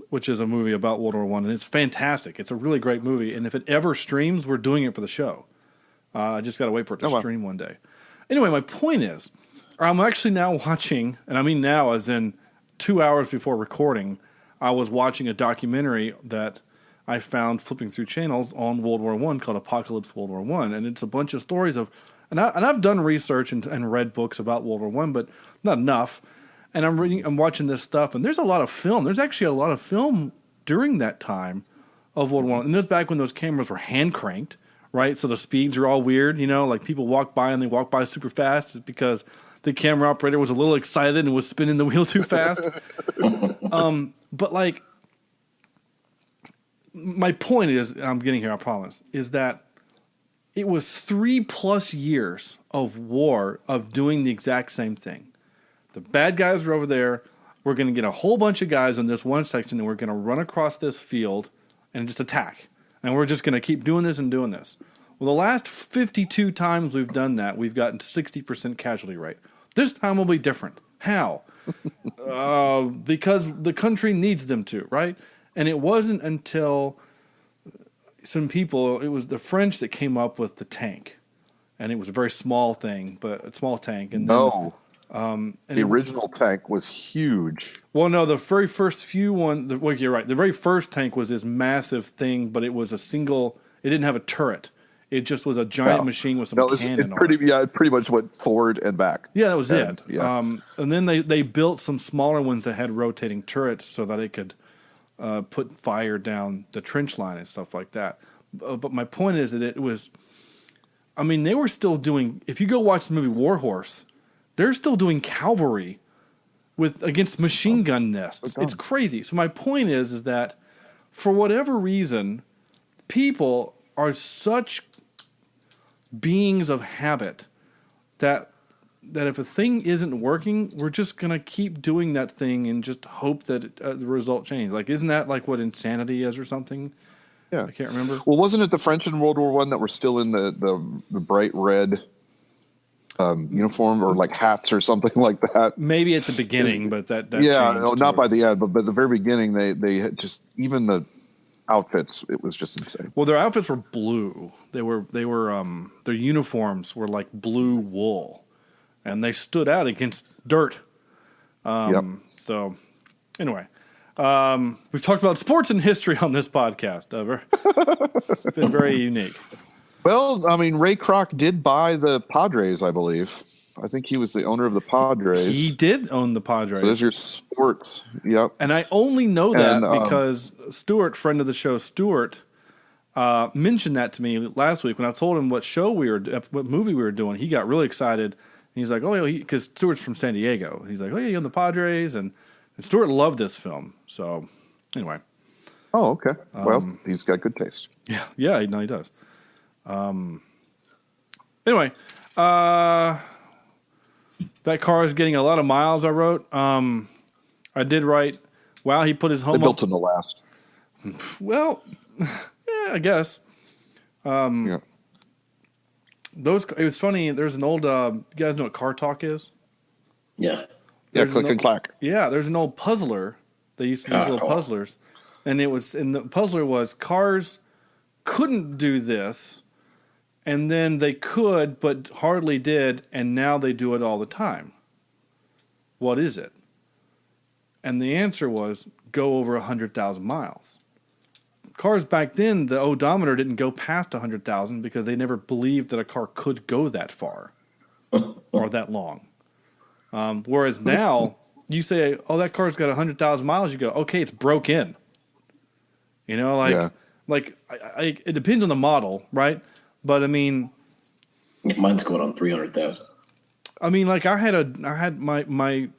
which is a movie about World War I, and it's fantastic. It's a really great movie, and if it ever streams, we're doing it for the show. I just got to wait for it to stream one day. Anyway, my point is, I'm actually now watching, and I mean now as in 2 hours before recording, I was watching a documentary that I found flipping through channels on World War I called Apocalypse World War I, and it's a bunch of stories of, and I've done research and read books about World War I, but not enough. And I'm watching this stuff, and there's a lot of film. There's actually a lot of film during that time of World War I, and this back when those cameras were hand cranked, right? So the speeds are all weird, you know, like people walk by and they walk by super fast. It's because the camera operator was a little excited and was spinning the wheel too fast. But like, my point is, I'm getting here, I promise, is that it was 3+ years of war of doing the exact same thing. The bad guys are over there. We're going to get a whole bunch of guys in this one section, and we're going to run across this field and just attack. And we're just going to keep doing this and doing this. Well, the last 52 times we've done that, we've gotten 60% casualty rate. This time will be different. How? Because the country needs them to, right? And it wasn't until some people, it was the French that came up with the tank. And it was a very small thing, but a small tank. And then, the original tank was huge. Well, no, the very first well, you're right. The very first tank was this massive thing, but it was a single, it didn't have a turret. It just was a giant machine with some cannon on it. Yeah, it pretty much went forward and back. Yeah, that was it. Yeah. And then they built some smaller ones that had rotating turrets so that it could put fire down the trench line and stuff like that. But my point is that it was, I mean, they were still doing, if you go watch the movie War Horse, they're still doing cavalry against machine gun nests. It's crazy. So my point is that for whatever reason, people are such beings of habit that if a thing isn't working, we're just going to keep doing that thing and just hope that the result changes. Like, isn't that like what insanity is or something? Yeah. I can't remember. Well, wasn't it the French in World War I that were still in the bright red uniform or like hats or something like that? Maybe at the beginning, but that yeah, changed not by the end, but at the very beginning, they had just, even the outfits, it was just insane. Well, their outfits were blue. They were their uniforms were like blue wool, and they stood out against dirt. So anyway, we've talked about sports and history on this podcast. It's been very unique. Well, I mean, Ray Kroc did buy the Padres, I believe. I think he was the owner of the Padres. He did own the Padres. So there's your sports. Yep. And I only know that because Stuart, friend of the show, Stuart, mentioned that to me last week when I told him what movie we were doing. He got really excited. And he's like, oh, yeah, because Stuart's from San Diego. He's like, oh, yeah, you own the Padres. And Stuart loved this film. So, anyway. Oh, okay. Well, he's got good taste. Yeah, he does. Anyway, that car is getting a lot of miles, I wrote. I did write, wow, he put his home built in the last. Well, yeah, I guess. Yeah. It was funny. There's an old. You guys know what Car Talk is? Yeah. Yeah, There's click an and clack. Yeah, there's an old puzzler. They used to use little puzzlers, and the puzzler was cars couldn't do this, and then they could, but hardly did, and now they do it all the time. What is it? And the answer was go over 100,000 miles. Cars back then, the odometer didn't go past 100,000 because they never believed that a car could go that far or that long. Whereas now, you say, "Oh, that car's got 100,000 miles." You go, "Okay, it's broke in." You know, it depends on the model, right? But I mean, mine's going on 300,000. I mean, like I had my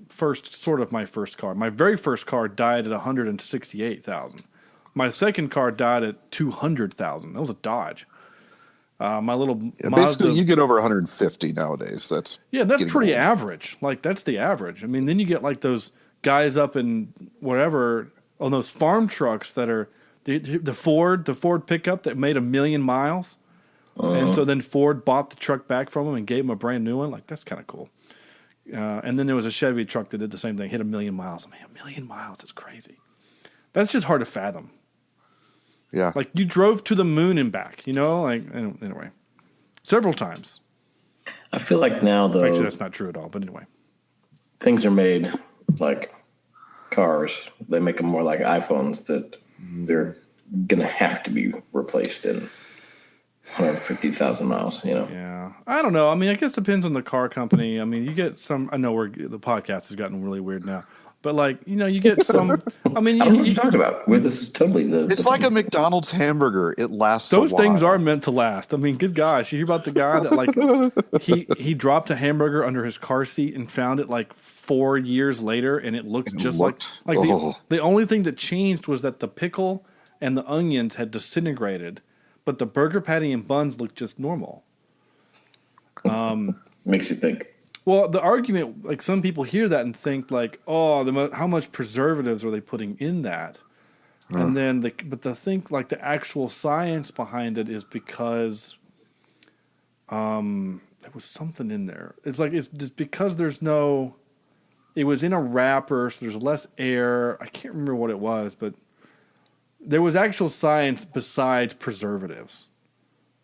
first car. My very first car died at 168,000. My second car died at 200,000. That was a Dodge. My little Basically, Mazda, you get over 150 nowadays. That's pretty average. Like that's the average. I mean, then you get like those guys up in whatever on those farm trucks that are the Ford pickup that made 1 million miles, and so then Ford bought the truck back from them and gave them a brand new one. Like that's kind of cool. And then there was a Chevy truck that did the same thing, hit 1 million miles. I mean, 1 million miles is crazy. That's just hard to fathom. Yeah. Like you drove to the moon and back, you know, like anyway, several times. I feel like now, though, Actually, that's not true at all. But anyway, things are made like cars. They make them more like iPhones that they're going to have to be replaced in 150,000 miles, you know? Yeah. I don't know. I mean, I guess it depends on the car company. I mean, you get some, I know the podcast has gotten really weird now, but like, you know, you get some, I mean, I don't know what you're talking about. This is totally It's like a McDonald's hamburger. It lasts those a while. things are meant to last. I mean, good gosh. You hear about the guy that like, he dropped a hamburger under his car seat and found it like 4 years later and it looked the only thing that changed was that the pickle and the onions had disintegrated, but the burger patty and buns looked just normal. Makes you think. Well, the argument, like some people hear that and think like, oh, how much preservatives are they putting in that? And then, the actual science behind it is because there was something in there. It's like, it's because it was in a wrapper, so there's less air. I can't remember what it was, but there was actual science besides preservatives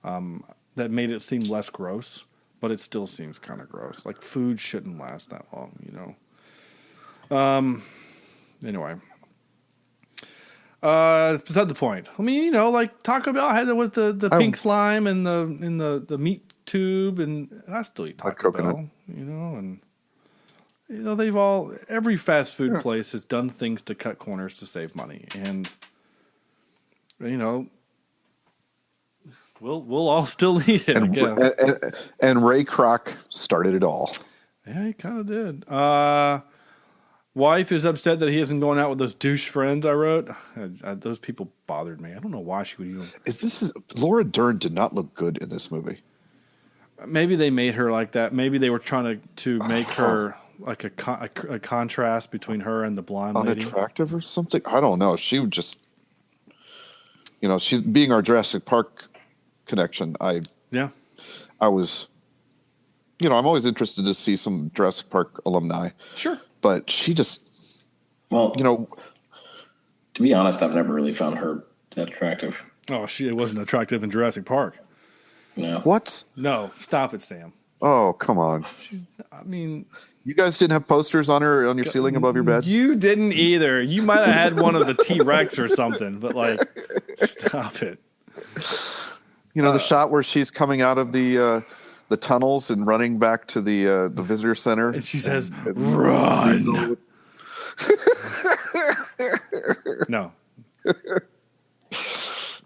that made it seem less gross. But it still seems kind of gross. Like food shouldn't last that long, you know. Anyway, it's beside the point. I mean, you know, like Taco Bell had the pink slime and the meat tube, and I still eat Taco Bell, you know. And you know, every fast food place has done things to cut corners to save money, and you know. We'll all still eat it, I guess. And Ray Kroc started it all. Yeah, he kind of did. Wife is upset that he isn't going out with those douche friends I wrote. Those people bothered me. I don't know why she would even... Laura Dern did not look good in this movie. Maybe they made her like that. Maybe they were trying to make her like a contrast between her and the blonde lady. Unattractive or something? I don't know. She would just... You know, she's being our Jurassic Park connection. I was, you know, I'm always interested to see some Jurassic Park alumni. Sure. But she just, well, you know, to be honest, I've never really found her that attractive. Oh, she wasn't attractive in Jurassic Park. No. What? No, stop it, Sam. Oh, come on. You guys didn't have posters on her on your ceiling above your bed? You didn't either. You might have had one of the T-Rex or something, but like, stop it. You know, the shot where she's coming out of the tunnels and running back to the visitor center. And she says, run. No.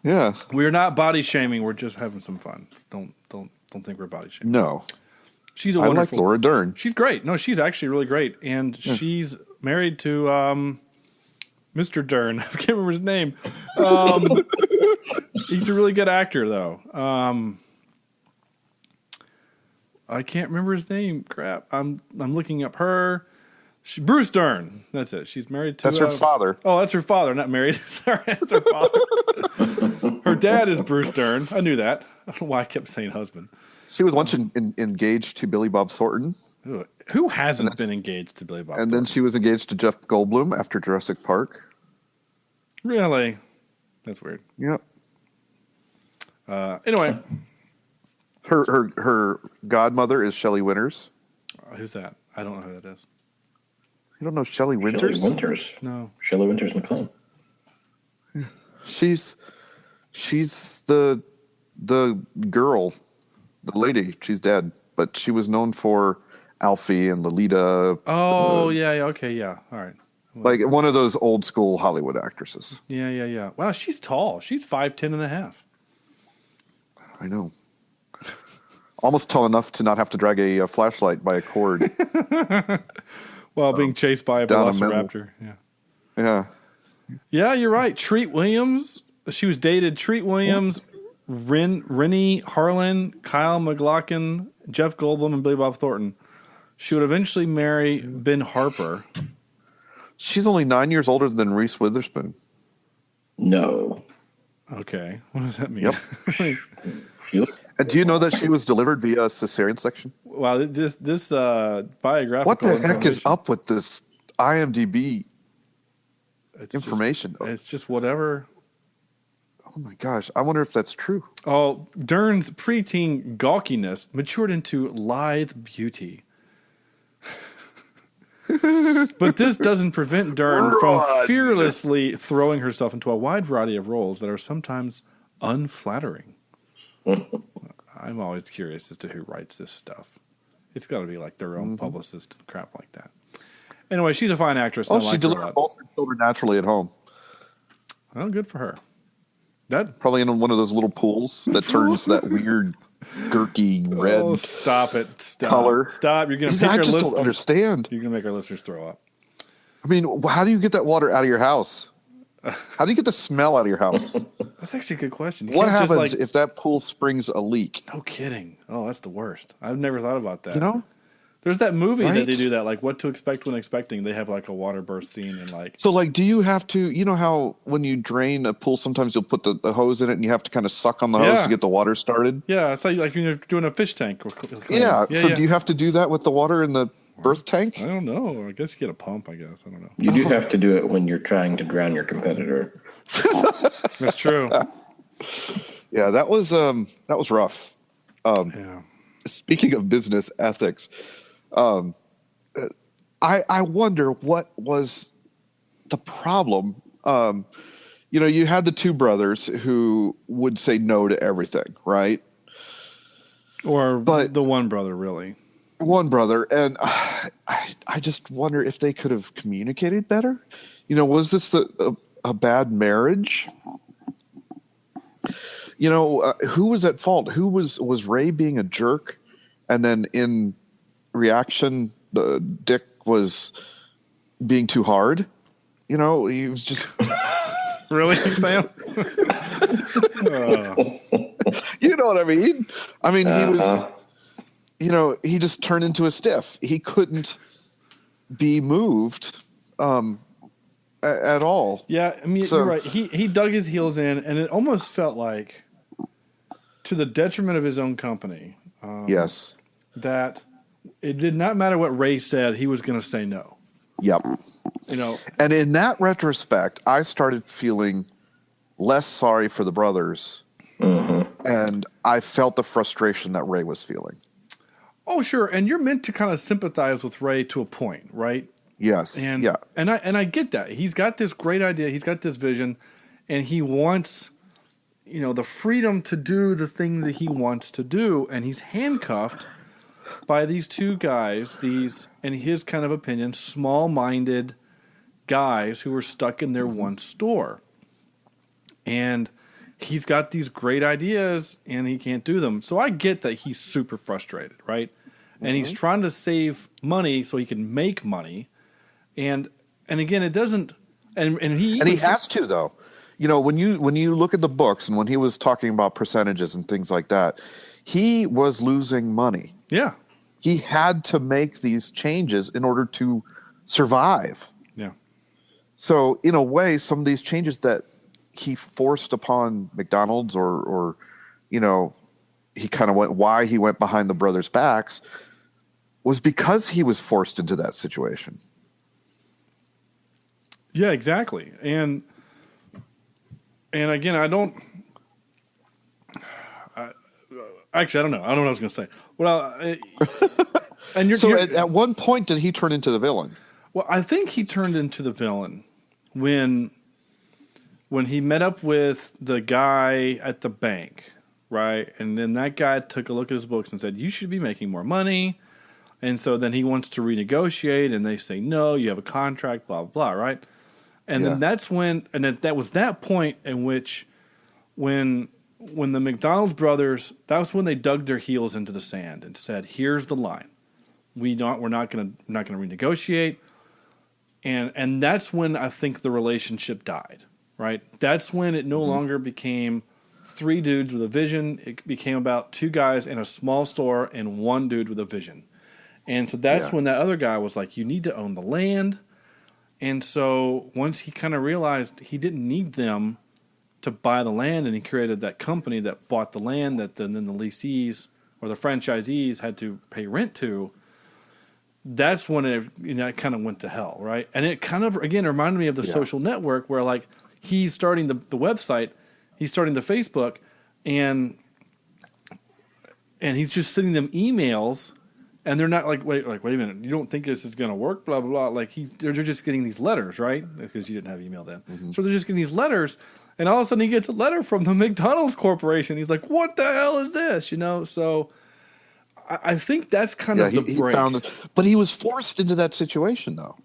Yeah. We're not body shaming. We're just having some fun. Don't think we're body shaming. No. She's a wonderful. I like Laura Dern. She's great. No, she's actually really great. And she's married to Mr. Dern. I can't remember his name. He's a really good actor, though. I can't remember his name. Crap. I'm looking up her. Bruce Dern. That's it. She's married to. That's her father. Oh, that's her father, not married. Sorry, that's her father. Her dad is Bruce Dern. I knew that. I don't know why I kept saying husband. She was once engaged to Billy Bob Thornton. Who hasn't been engaged to Billy Bob And Thornton? then she was engaged to Jeff Goldblum after Jurassic Park. Really? That's weird. Yep. Anyway. Her godmother is Shelley Winters. Who's that? I don't know who that is. You don't know Shelley Winters? Shelley Winters. No. Shelley Winters McLean. She's the girl, the lady. She's dead, but she was known for Alfie and Lolita. Oh, yeah, okay, yeah. All right. Like one of those old school Hollywood actresses. Yeah. Wow, she's tall. She's 5'10" and a half. I know. Almost tall enough to not have to drag a flashlight by a cord. While being chased by a velociraptor. Yeah. Yeah, you're right. Treat Williams. She was dated Treat Williams, Rennie Harlan, Kyle MacLachlan, Jeff Goldblum, and Billy Bob Thornton. She would eventually marry Ben Harper. She's only 9 years older than Reese Witherspoon. No. Okay. What does that mean? Yep. And do you know that she was delivered via cesarean section? Wow, this biographical. What the heck is up with this IMDb information? It's just whatever. Oh my gosh, I wonder if that's true. Oh, Dern's preteen gawkiness matured into lithe beauty. But this doesn't prevent Dern from fearlessly throwing herself into a wide variety of roles that are sometimes unflattering. I'm always curious as to who writes this stuff. It's got to be like their own publicist and crap like that. Anyway, she's a fine actress. Oh, she delivered both her children naturally at home. Oh, good for her. That probably in one of those little pools that turns that weird gurky red. Oh, stop it! Stop. Color. Stop! You're going to. I just don't understand. You're going to make our listeners throw up. I mean, how do you get that water out of your house? How do you get the smell out of your house? That's actually a good question. What happens if that pool springs a leak? No kidding. Oh, that's the worst. I've never thought about that. You know? There's that movie that they do that, like What to Expect When Expecting. They have like a water burst scene and like. So like, do you have to? You know how when you drain a pool, sometimes you'll put the hose in it and you have to kind of suck on the hose to get the water started. Yeah, it's like when you're doing a fish tank. Yeah. So do you have to do that with the water in the birth tank? I don't know. I guess you get a pump. I guess I don't know. You do have to do it when you're trying to drown your competitor. That's true. Yeah, that was rough. Speaking of business ethics. I wonder what was the problem. You had the two brothers who would say no to everything, right? But the one brother, really. One brother, and I just wonder if they could have communicated better. Was this a bad marriage? Who was at fault? Who was Ray being a jerk, and then in reaction, Dick was being too hard. He was just really, Sam. You know what I mean? He was. He just turned into a stiff. He couldn't be moved at all. Yeah, you're right. He dug his heels in, and it almost felt like, to the detriment of his own company. Yes. That it did not matter what Ray said, he was going to say no. Yep. And in that retrospect, I started feeling less sorry for the brothers, and I felt the frustration that Ray was feeling. Oh, sure. And you're meant to kind of sympathize with Ray to a point, right? Yes. And I get that. He's got this great idea. He's got this vision, and he wants, the freedom to do the things that he wants to do. And he's handcuffed by these two guys, in his kind of opinion, small-minded guys who are stuck in their one store. And he's got these great ideas, and he can't do them. So I get that he's super frustrated, right? And he's trying to save money so he can make money. And again, it doesn't. And he has to, though. When you look at the books and when he was talking about percentages and things like that, he was losing money. Yeah, he had to make these changes in order to survive. Yeah. So in a way, some of these changes that he forced upon McDonald's or he kind of why he went behind the brothers' backs was because he was forced into that situation. Yeah, exactly. And again, I don't know. I don't know what I was going to say. Well, at one point, did he turn into the villain? Well, I think he turned into the villain when he met up with the guy at the bank, right? And then that guy took a look at his books and said, "You should be making more money." And so then he wants to renegotiate, and they say, "No, you have a contract, blah, blah, blah," right? And then that's when, and that was that point in which when the McDonald's brothers, that was when they dug their heels into the sand and said, "Here's the line. We're not going to renegotiate." And that's when I think the relationship died, right? That's when it no longer became three dudes with a vision. It became about two guys in a small store and one dude with a vision. And so that's when that other guy was like, "You need to own the land." And so once he kind of realized he didn't need them to buy the land, and he created that company that bought the land that then the lessees or the franchisees had to pay rent to, that's when it kind of went to hell, right? And it kind of, again, reminded me of the social network where, like, he's starting the website, he's starting the Facebook, and he's just sending them emails, and they're not like, wait a minute, you don't think this is going to work, blah, blah, blah. Like, they're just getting these letters, right? Because you didn't have email then. Mm-hmm. So they're just getting these letters, and all of a sudden he gets a letter from the McDonald's Corporation. He's like, what the hell is this? So I think that's kind of the break. But he was forced into that situation, though.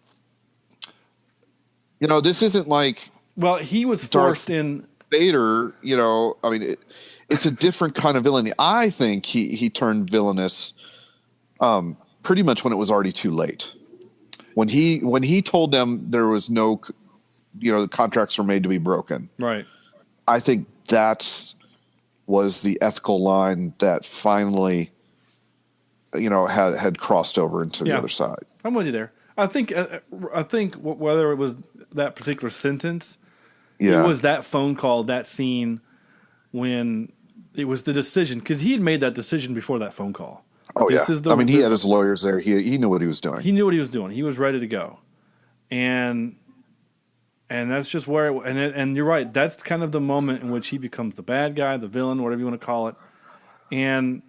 This isn't like... Well, he was forced in... Vader, I mean, it's a different kind of villainy. I think he turned villainous pretty much when it was already too late. When he told them there was no... the contracts were made to be broken. Right. I think was the ethical line that finally... had crossed over into the other side. I'm with you there. I think whether it was that particular sentence, it was that phone call, that scene, when it was the decision, because he had made that decision before that phone call. Oh, he had his lawyers there. He knew what he was doing. He knew what he was doing. He was ready to go. And that's just where and you're right. That's kind of the moment in which he becomes the bad guy, the villain, whatever you want to call it. And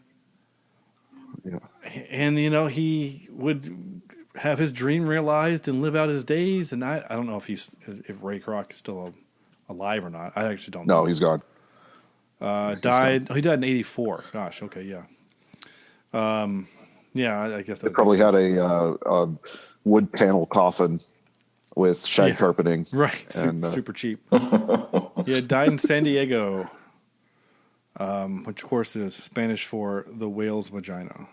he would have his dream realized and live out his days. And I don't know if Ray Kroc is still alive or not. I actually don't know. No, he's gone. He died in 1984. Gosh, okay, yeah. I guess that they probably had a wood panel coffin with shag carpeting. Right, super cheap. He died in San Diego, which of course is Spanish for the whale's vagina.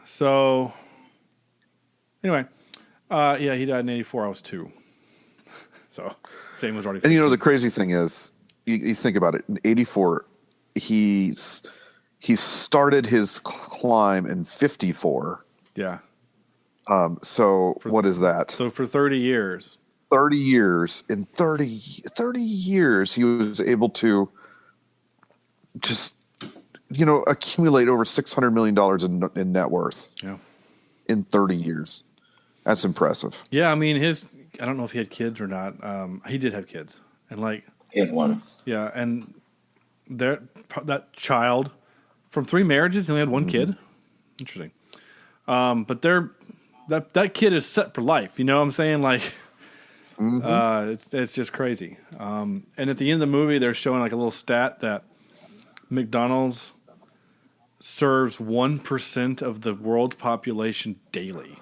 So anyway, he died in 1984. I was 2. So same was already 15. And the crazy thing is, you think about it, in 1984, he started his climb in 1954. Yeah. So what is that? So for 30 years. 30 years. In 30 years, he was able to just, accumulate over $600 million in net worth. Yeah. In 30 years. That's impressive. Yeah, I mean, I don't know if he had kids or not. He did have kids. And he had one. Yeah, and that child from 3 marriages, he only had one kid. Interesting. But that kid is set for life. You know what I'm saying? It's just crazy. And at the end of the movie, they're showing a little stat that McDonald's serves 1% of the world's population daily.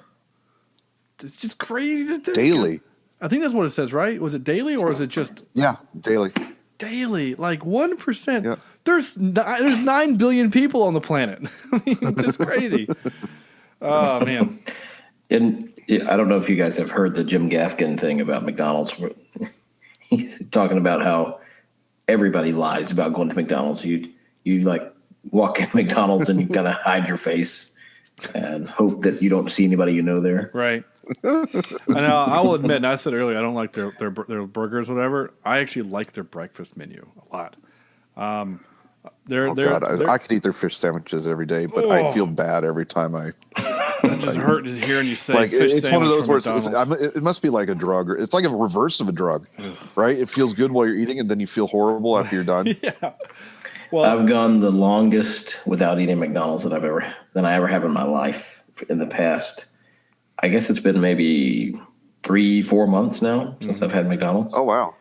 It's just crazy. Daily? I think that's what it says, right? Was it daily or is it just... Yeah, daily. Daily, 1%. Yeah. There's 9 billion people on the planet. I mean, it's just crazy. Oh, man. And I don't know if you guys have heard the Jim Gaffigan thing about McDonald's. He's talking about how everybody lies about going to McDonald's. You walk in McDonald's and you kind of hide your face and hope that you don't see anybody you know there. Right. And I will admit, and I said earlier, I don't like their burgers, whatever. I actually like their breakfast menu a lot. I could eat their fish sandwiches every day, but I feel bad every time I. It just hurt to hearing you say like fish it's sandwich one of those from where it must be like a drug, or it's like a reverse of a drug, right? It feels good while you're eating, and then you feel horrible after you're done. Yeah. Well, I've gone the longest without eating McDonald's that I ever have in my life in the past. I guess it's been maybe 3-4 months now since I've had McDonald's. Oh, wow.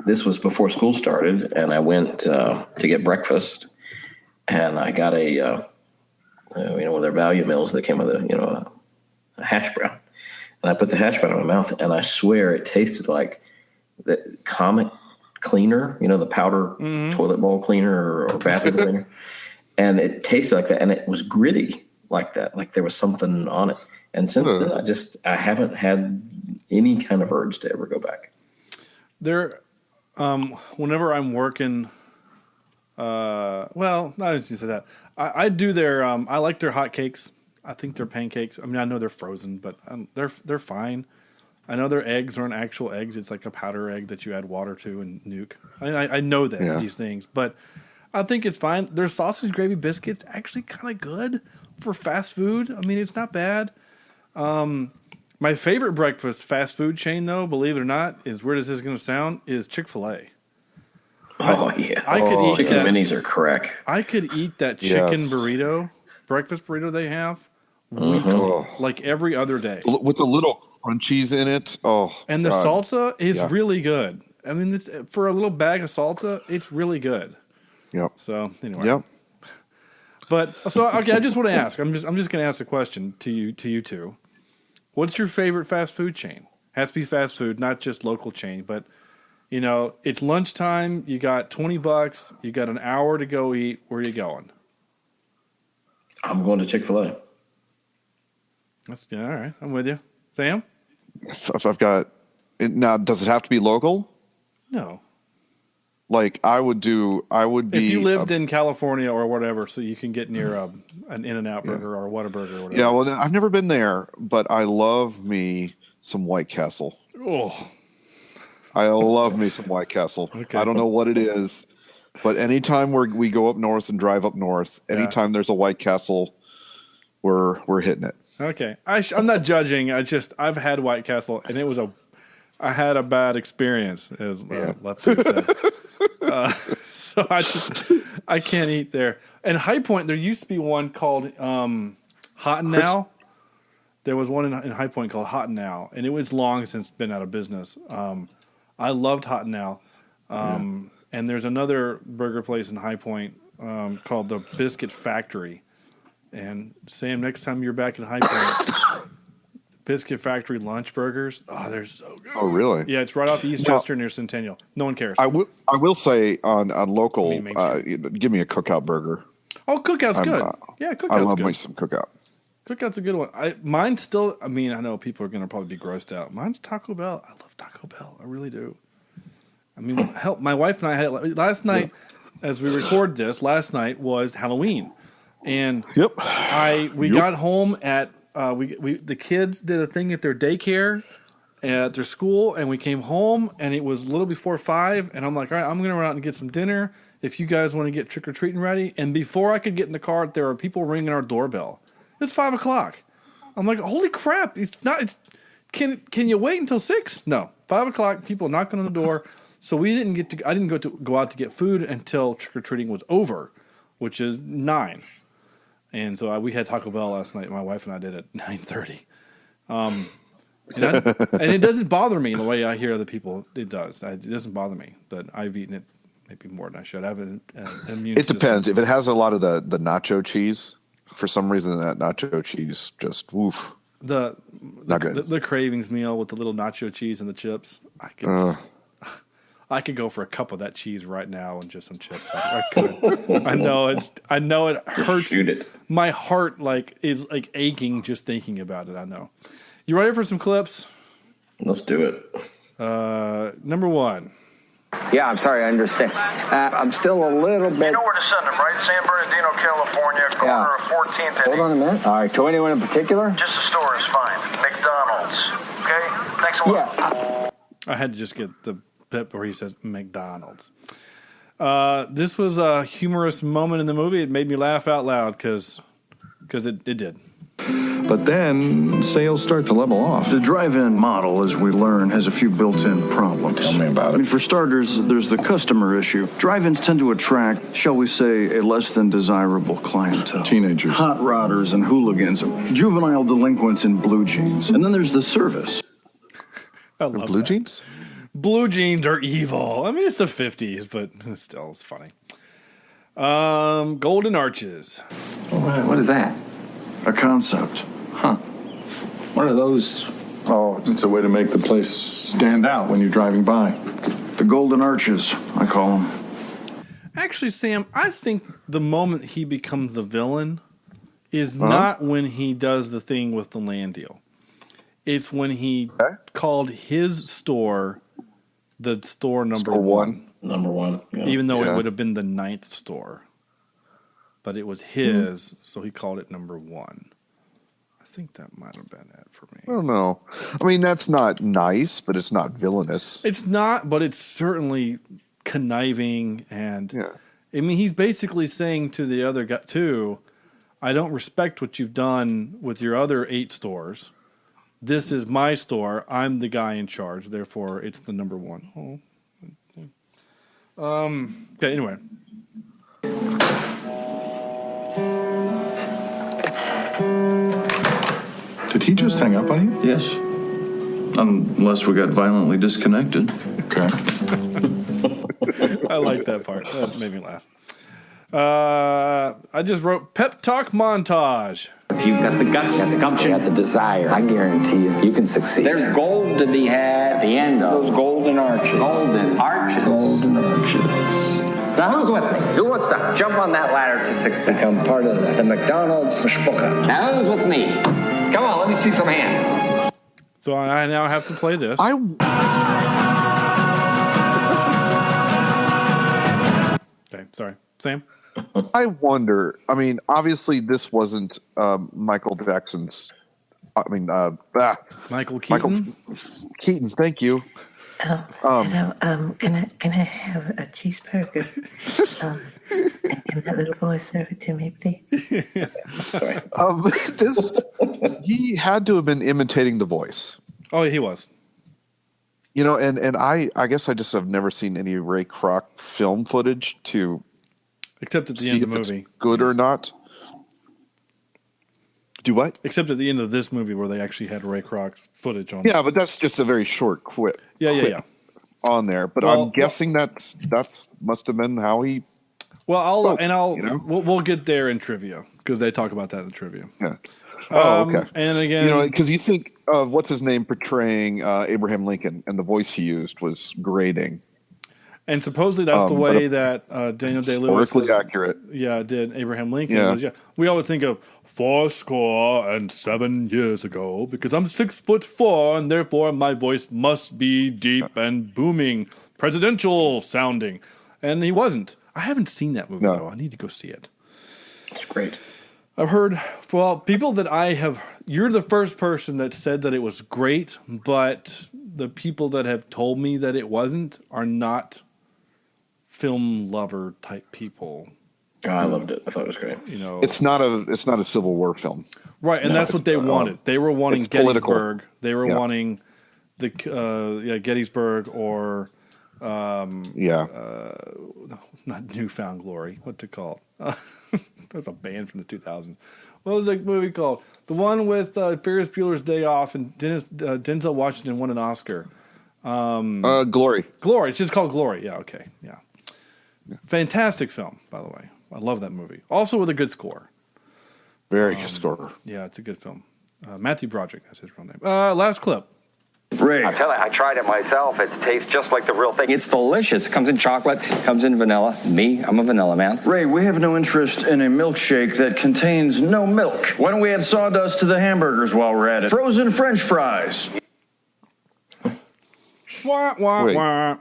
This was before school started, and I went to get breakfast, and I got one of their value meals that came with a hash brown. And I put the hash brown in my mouth, and I swear it tasted like the Comet cleaner, the powder toilet bowl cleaner or bathroom cleaner. And it tasted like that, and it was gritty like that, like there was something on it. And since then, I haven't had any kind of urge to ever go back. Whenever I'm working, well, not as you say that, I do their, I like their hot cakes. I think their pancakes. I mean, I know they're frozen, but they're fine. I know their eggs aren't actual eggs. It's like a powder egg that you add water to and nuke. I know that these things, but I think it's fine. Their sausage gravy biscuits actually kind of good for fast food. I mean, it's not bad. My favorite breakfast fast food chain, though, believe it or not, is weird as this is going to sound, is Chick-fil-A. Oh, yeah. I could eat chicken that. Minis are correct. I could eat that chicken burrito, breakfast burrito they have, weekly, like every other day. With the little crunchies in it. Oh, and the salsa is really good. I mean, for a little bag of salsa, it's really good. Yep. So anyway. Yep. But okay, I just want to ask. I'm just going to ask a question to you two. What's your favorite fast food chain? Has to be fast food, not just local chain. But it's lunchtime. You got $20. You got an hour to go eat. Where are you going? I'm going to Chick-fil-A. All right. I'm with you, Sam. If I've got now, does it have to be local? No. Like I would be. If you lived in California or whatever, so you can get near an In-N-Out burger or a Whataburger or whatever. Yeah, well, I've never been there, but I love me some White Castle. Oh. I love me some White Castle. Okay. I don't know what it is, but anytime we go up north and drive up north, anytime there's a White Castle, we're hitting it. Okay. I'm not judging. I've had White Castle, and I had a bad experience, as Lefty said. So I can't eat there. And High Point, there used to be one called Hot and Now. There was one in High Point called Hot and Now, and it was long since been out of business. I loved Hot and Now. And there's another burger place in High Point called the Biscuit Factory. And Sam, next time you're back in High Point, Biscuit Factory lunch burgers. Oh, they're so good. Oh, really? Yeah, it's right off Eastchester near Centennial. No one cares. I will say on local, give me a Cookout burger. Oh, Cookout's good. Yeah, Cookout's good. I love me some Cookout. Cookout's a good one. Mine's still. I mean, I know people are going to probably be grossed out. Mine's Taco Bell. I love Taco Bell. I really do. I mean, help. My wife and I had it last night. As we record this, last night was Halloween, and we got home at. The kids did a thing at their daycare at their school, and we came home, and it was a little before 5, and I'm like, all right, I'm going to run out and get some dinner if you guys want to get trick-or-treating ready. And before I could get in the car, there were people ringing our doorbell. It's 5 o'clock. I'm like, holy crap. Can you wait until 6? No. 5 o'clock, people knocking on the door. So I didn't go out to get food until trick-or-treating was over, which is 9. And so we had Taco Bell last night. My wife and I did at 9:30. And it doesn't bother me in the way I hear other people. It does. It doesn't bother me. But I've eaten it maybe more than I should. I have an immune system. It depends. If it has a lot of the nacho cheese, for some reason that nacho cheese just woof. Not good. The cravings meal with the little nacho cheese and the chips. I could go for a cup of that cheese right now and just some chips. I could. I know it hurts. Shoot it. My heart is aching just thinking about it. I know. You ready for some clips? Let's do it. Number 1. Yeah, I'm sorry, I understand. I'm still a little bit... You know where to send them, right? San Bernardino, California, corner of 14th and... Hold on a minute. All right, to anyone in particular? Just the store is fine. McDonald's. Okay? Thanks a lot. Yeah. I had to just get the bit where he says McDonald's. This was a humorous moment in the movie. It made me laugh out loud because it did. But then sales start to level off. The drive-in model, as we learn, has a few built-in problems. Tell me about it. I mean, for starters, there's the customer issue. Drive-ins tend to attract, shall we say, a less than desirable clientele. Teenagers. Hot rodders and hooligans, juvenile delinquents in blue jeans. And then there's the service. I love Blue that. jeans? Blue jeans are evil. I mean, it's the 50s, but still, it's funny. Golden Arches. What is that? A concept. Huh. What are those? Oh, it's a way to make the place stand out when you're driving by. The Golden Arches, I call them. Actually, Sam, I think the moment he becomes the villain is not when he does the thing with the land deal. It's when he called his store the store number one. Number one. Yeah. Even though it would have been the 9th store. But it was his, so he called it number one. I think that might have been it for me. I don't know. I mean, that's not nice, but it's not villainous. It's not, but it's certainly conniving. And I mean, he's basically saying to the other guy, too, I don't respect what you've done with your other 8 stores. This is my store. I'm the guy in charge. Therefore, it's the number one. Okay, anyway. Did he just hang up on you? Yes. Unless we got violently disconnected. Okay. I like that part. That made me laugh. I just wrote pep talk montage. If you've got the guts, got the gumption, got the desire, I guarantee you can succeed. There's gold to be had at the end of those golden arches. Golden arches. Golden arches. Now who's with me? Who wants to jump on that ladder to success? Become part of the McDonald's mishpucha. Now who's with me? Come on, let me see some hands. So I now have to play this. Okay, sorry. Sam? I wonder. I mean, obviously, this wasn't Michael Jackson's. Michael Keaton. Keaton, thank you. Hello. Can I have a cheeseburger? Can that little boy serve it to me, please? Sorry. He had to have been imitating the voice. Oh, he was. You know, and I guess I just have never seen any Ray Kroc film footage to. Except at the see end of if the it's movie. good or not. Do what? Except at the end of this movie where they actually had Ray Kroc's footage on. Yeah, but that's just a very short quip. Yeah. On there, but I'm guessing that's must have been how he. Well, spoke, we'll get there in trivia because they talk about that in the trivia. Yeah. Oh, okay. And again, because you think of what's his name portraying Abraham Lincoln, and the voice he used was grating. And supposedly that's the way that Daniel Day-Lewis historically accurate. Yeah, did Abraham Lincoln. We always think of 87 years ago because I'm 6'4" and therefore my voice must be deep and booming, presidential sounding. And he wasn't. I haven't seen that movie though. I need to go see it. It's great. I've heard, people that I have. You're the first person that said that it was great, but the people that have told me that it wasn't are not film lover type people. Oh, I loved it. I thought it was great. It's not a Civil War film, right? And that's what they wanted. They were wanting Gettysburg. Political. They were wanting the Gettysburg or not Newfound Glory. What's it called? That's a band from the 2000s. What was the movie called? The one with Ferris Bueller's Day Off and Denzel Washington won an Oscar. Glory. Glory. It's just called Glory. Yeah. Okay. Yeah. Fantastic film, by the way. I love that movie. Also with a good score. Very good score. Yeah, it's a good film. Matthew Broderick, that's his real name. Last clip. Ray. I tell you, I tried it myself. It tastes just like the real thing. It's delicious. It comes in chocolate, comes in vanilla. Me, I'm a vanilla man. Ray, we have no interest in a milkshake that contains no milk. Why don't we add sawdust to the hamburgers while we're at it? Frozen French fries. Wah, wah, Wait. wah.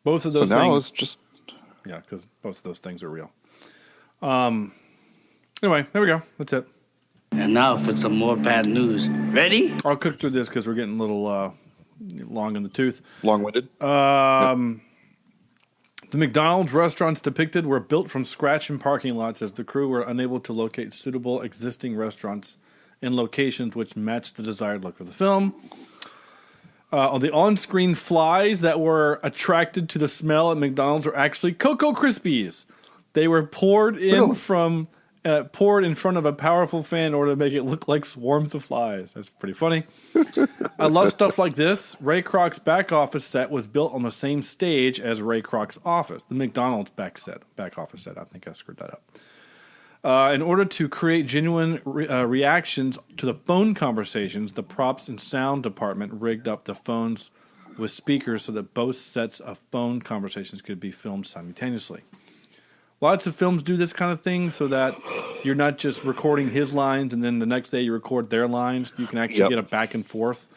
Both of those so now things. it's just Yeah, because both of those things are real. Anyway, there we go. That's it. And now for some more bad news. Ready? I'll cook through this because we're getting a little long in the tooth. Long-winded. The McDonald's restaurants depicted were built from scratch in parking lots as the crew were unable to locate suitable existing restaurants in locations which matched the desired look of the film. The on-screen flies that were attracted to the smell at McDonald's were actually Cocoa Krispies. They were poured in front of a powerful fan in order to make it look like swarms of flies. That's pretty funny. I love stuff like this. Ray Kroc's back office set was built on the same stage as Ray Kroc's office, the McDonald's back office set. I think I screwed that up. In order to create genuine reactions to the phone conversations, the props and sound department rigged up the phones with speakers so that both sets of phone conversations could be filmed simultaneously. Lots of films do this kind of thing so that you're not just recording his lines and then the next day you record their lines. You can actually get a back and forth.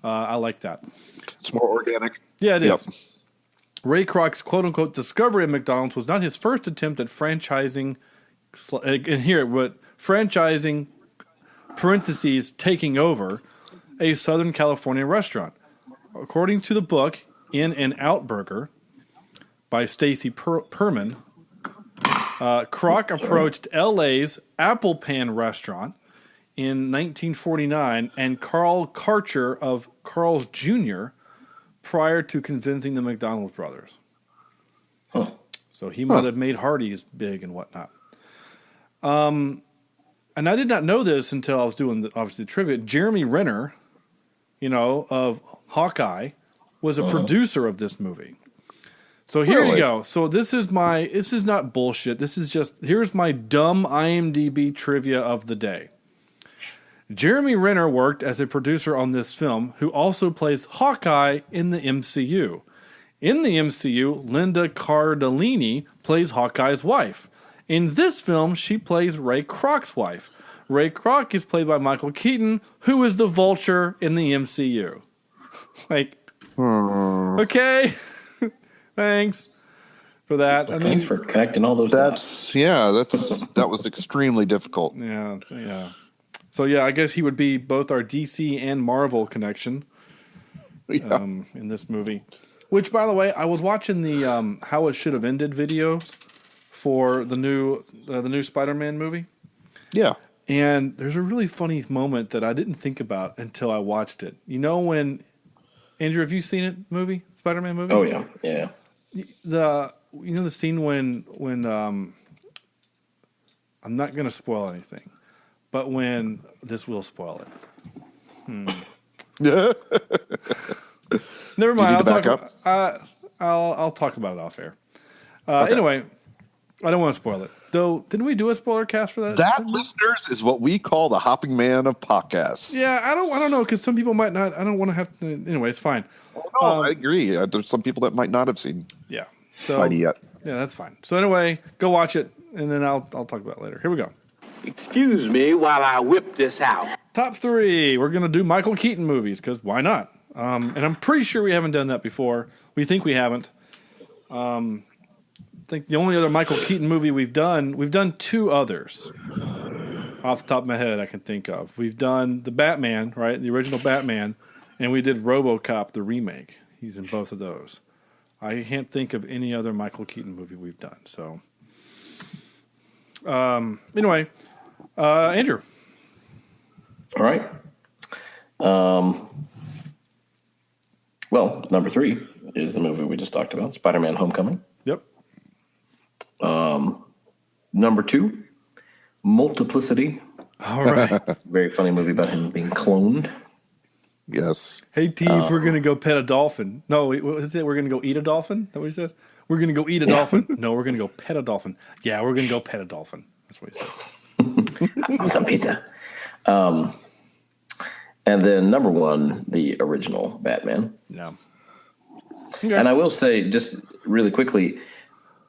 I like that. It's more organic. Yeah, it is. Ray Kroc's quote-unquote discovery of McDonald's was not his first attempt at franchising, and here, but franchising, parentheses, taking over a Southern California restaurant. According to the book In and Out Burger by Stacy Perman, Kroc approached LA's Apple Pan restaurant in 1949 and Carl Karcher of Carl's Jr. prior to convincing the McDonald brothers. So he might have made Hardee's big and whatnot. And I did not know this until I was doing the trivia. Jeremy Renner, of Hawkeye, was a producer of this movie. So here you go. So this is not bullshit. Here's my dumb IMDb trivia of the day. Jeremy Renner worked as a producer on this film, who also plays Hawkeye in the MCU. In the MCU, Linda Cardellini plays Hawkeye's wife. In this film, she plays Ray Kroc's wife. Ray Kroc is played by Michael Keaton, who is the Vulture in the MCU. Okay. Thanks for that. Thanks for connecting all those dots. That was extremely difficult. Yeah. So I guess he would be both our DC and Marvel connection in this movie. Which, by the way, I was watching the How It Should Have Ended video for the new Spider-Man movie. Yeah. And there's a really funny moment that I didn't think about until I watched it. When Andrew, have you seen it? Spider-Man movie? Oh yeah. The scene when I'm not going to spoil anything, but when this will spoil it. Never mind. I'll talk about it off air. Anyway, I don't want to spoil it. Though, didn't we do a spoiler cast for that? That, listeners, is what we call the hopping man of podcasts. Yeah, I don't know, because some people might not. I don't want to have to. Anyway, it's fine. No, I agree. There's some people that might not have seen. Yeah. Spidey yet. Yeah, that's fine. So anyway, go watch it, and then I'll talk about it later. Here we go. Excuse me while I whip this out. Top 3. We're going to do Michael Keaton movies, because why not? And I'm pretty sure we haven't done that before. We think we haven't. I think the only other Michael Keaton movie we've done 2 others off the top of my head I can think of. We've done the Batman, right? The original Batman, and we did RoboCop, the remake. He's in both of those. I can't think of any other Michael Keaton movie we've done. So, anyway, Andrew. All right. Well, number 3 is the movie we just talked about, Spider-Man: Homecoming. Yep. Number 2, Multiplicity. All right. Very funny movie about him being cloned. Yes. Hey, T, if we're going to go pet a dolphin. No, what is it? We're going to go eat a dolphin? Is that what he says? We're going to go eat a dolphin. No, we're going to go pet a dolphin. Yeah, we're going to go pet a dolphin. That's what he says. I want some pizza. And then number 1, the original Batman. Yeah. Okay. And I will say, just really quickly,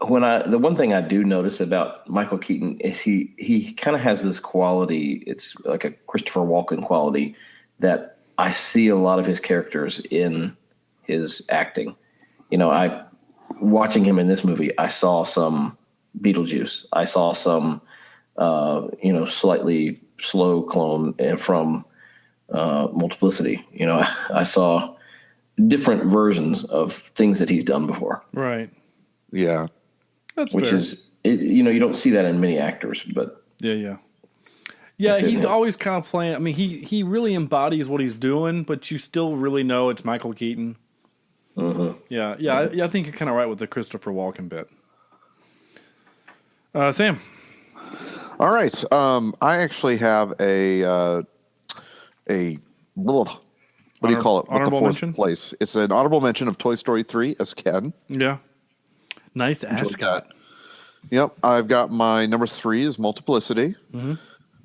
the one thing I do notice about Michael Keaton is he kind of has this quality. It's like a Christopher Walken quality that I see a lot of his characters in his acting. watching him in this movie, I saw some Beetlejuice. I saw some, slightly slow clone from Multiplicity. I saw different versions of things that he's done before. Right. Yeah. That's which fair. is, you don't see that in many actors, but yeah. He's always kind of playing. I mean, he really embodies what he's doing, but you still really know it's Michael Keaton. Mm-hmm. Yeah. I think you're kind of right with the Christopher Walken bit. Sam. All right. I actually have what do you call it? Honorable mention? Place. It's an honorable mention of Toy Story 3 as Ken. Yeah. Nice ascot. Yep. I've got my number 3 is Multiplicity. Mm-hmm.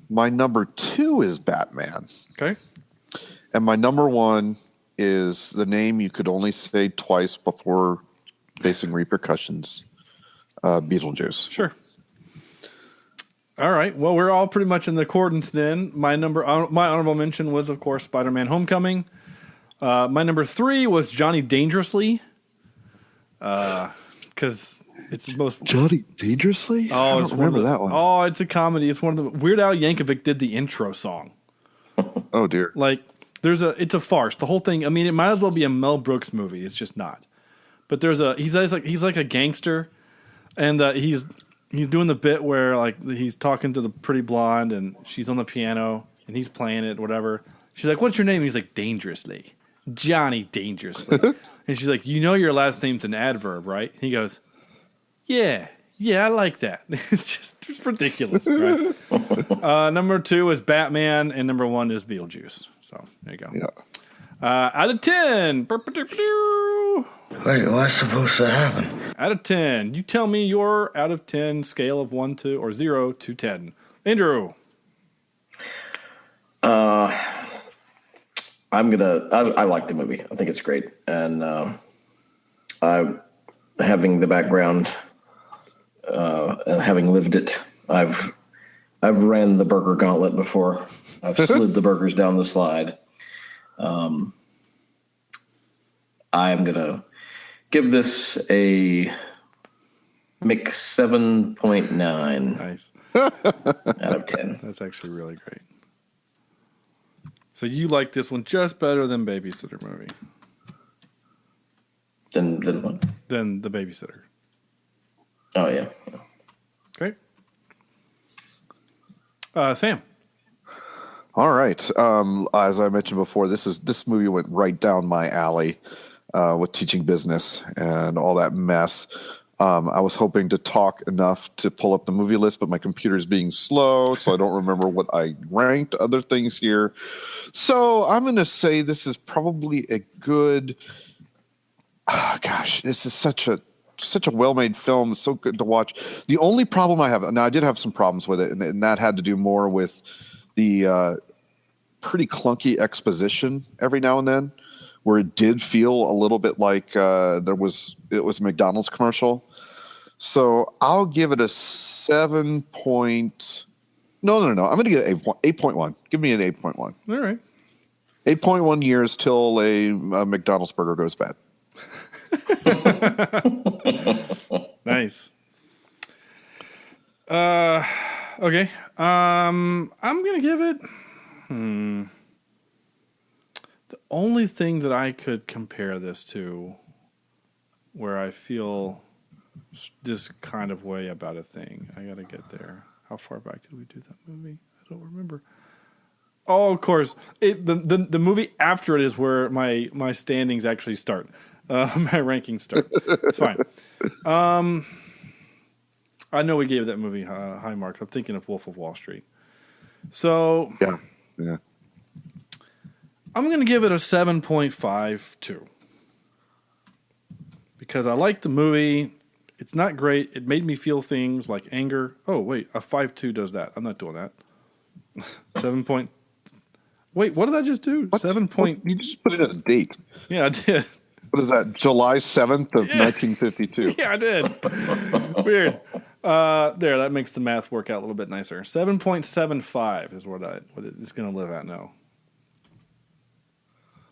My number 2 is Batman. Okay. And my number 1 is the name you could only say twice before facing repercussions. Beetlejuice. Sure. All right. Well, we're all pretty much in the accordance then. My honorable mention was, of course, Spider-Man: Homecoming. My number 3 was Johnny Dangerously. Because it's the most Johnny Dangerously. I don't remember that one. Oh, it's a comedy. It's one of the Weird Al Yankovic did the intro song. Oh dear. Like it's a farce. The whole thing. I mean, it might as well be a Mel Brooks movie. It's just not. But he's like a gangster, and he's doing the bit where like he's talking to the pretty blonde and she's on the piano and he's playing it, whatever. She's like, "What's your name?" And he's like, "Dangerously, Johnny Dangerously." And she's like, "You know your last name's an adverb, right?" And he goes, Yeah, I like that. It's ridiculous, right? Number 2 is Batman, and number 1 is Beetlejuice. So there you go. Yeah. Out of 10. Wait, what's supposed to happen? Out of 10. You tell me your out of 10 scale of 1 to or 0 to 10. Andrew. I like the movie. I think it's great. And having the background and having lived it, I've ran the burger gauntlet before. I've slid the burgers down the slide. I'm gonna give this a mix 7.9. Nice. Out of 10. That's actually really great. So you like this one just better than Babysitter movie. Than what? Than The Babysitter. Oh yeah. Okay. Sam. All right. As I mentioned before, this movie went right down my alley with teaching business and all that mess. I was hoping to talk enough to pull up the movie list, but my computer's being slow, so I don't remember what I ranked other things here. So I'm going to say this is probably a good. This is such a well-made film. It's so good to watch. The only problem I have now, I did have some problems with it, and that had to do more with the pretty clunky exposition every now and then, where it did feel a little bit like it was a McDonald's commercial. So I'll give it a 7. No. I'm going to get 8.1. Give me an 8.1. All right. 8.1 years till a McDonald's burger goes bad. Nice. Okay. I'm gonna give it. The only thing that I could compare this to, where I feel this kind of way about a thing, I gotta get there. How far back did we do that movie? I don't remember. Oh, of course. The movie after it is where my standings actually start. My rankings start. It's fine. I know we gave that movie high marks. I'm thinking of Wolf of Wall Street. So yeah. I'm going to give it a 7.52 because I like the movie. It's not great. It made me feel things like anger. Oh wait, a 5.2 does that. I'm not doing that. 7. Wait, what did I just do? 7. You just put it at a date. Yeah, I did. What is that? July 7th of 1952. Yeah, I did. Weird. There, that makes the math work out a little bit nicer. 7.75 is what it's going to live at now.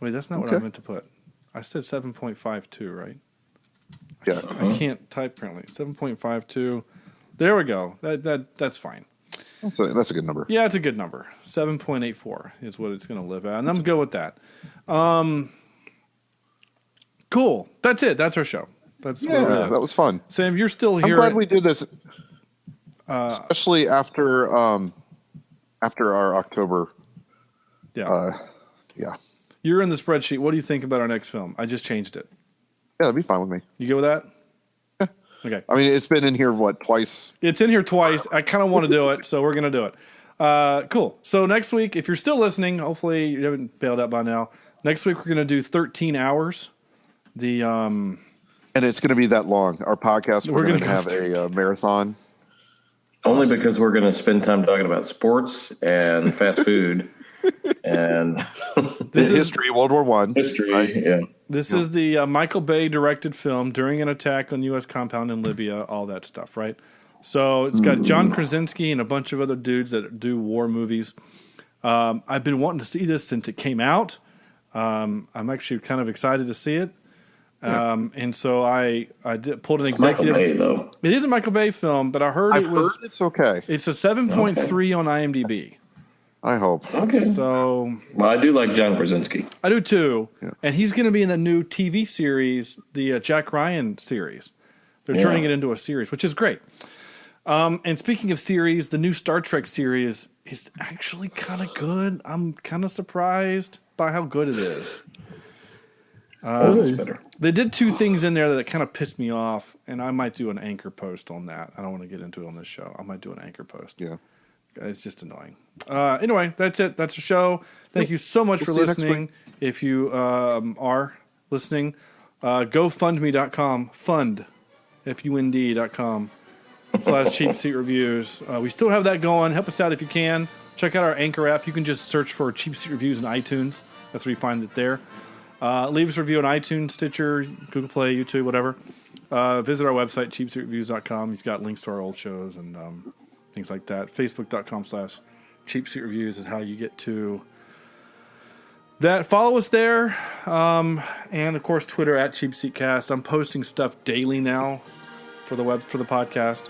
Wait, that's not what I meant to put. I said 7.52, right? Yeah. I can't type currently. 7.52. There we go. That's fine. That's a good number. Yeah, it's a good number. 7.84 is what it's going to live at, and I'm good with that. Cool. That's it. That's our show. That's what it is. That was fun. Sam, you're still here. I'm glad we did this, especially after our October. Yeah. Yeah. You're in the spreadsheet. What do you think about our next film? I just changed it. Yeah, that'd be fine with me. You go with that? Yeah. Okay. I mean, it's been in here, twice? It's in here twice. I kind of want to do it, so we're going to do it. Cool. So next week, if you're still listening, hopefully you haven't bailed out by now. Next week, we're going to do 13 hours. And it's going to be that long. Our podcast, we're going to have a marathon. Only because we're going to spend time talking about sports and fast food and this is history, World War I. History, right? yeah. This is the Michael Bay directed film during an attack on U.S. compound in Libya, all that stuff, right? So it's got John Krasinski and a bunch of other dudes that do war movies. I've been wanting to see this since it came out. I'm actually kind of excited to see it. And so I pulled an executive. Michael Bay, though. It is a Michael Bay film, but I heard it's okay. It's a 7.3 on IMDb. I hope. Okay. So, well, I do like John Krasinski. I do too, and he's going to be in the new TV series, the Jack Ryan series. They're turning it into a series, which is great. And speaking of series, the new Star Trek series is actually kind of good. I'm kind of surprised by how good it is. They did two things in there that kind of pissed me off, and I might do an anchor post on that. I don't want to get into it on this show. I might do an anchor post. Yeah. It's just annoying. Anyway, that's it. That's the show. Thank you so much for listening. If you are listening, GoFundMe.com, fund, FUND.com /Cheap Seat Reviews. We still have that going. Help us out if you can. Check out our Anchor app. You can just search for Cheap Seat Reviews in iTunes. That's where you find it there. Leave us a review on iTunes, Stitcher, Google Play, YouTube, whatever. Visit our website, cheapseatreviews.com. He's got links to our old shows and things like that. Facebook.com/cheapseatreviews is how you get to that. Follow us there. And, of course, Twitter @CheapSeatCast. I'm posting stuff daily now for the podcast.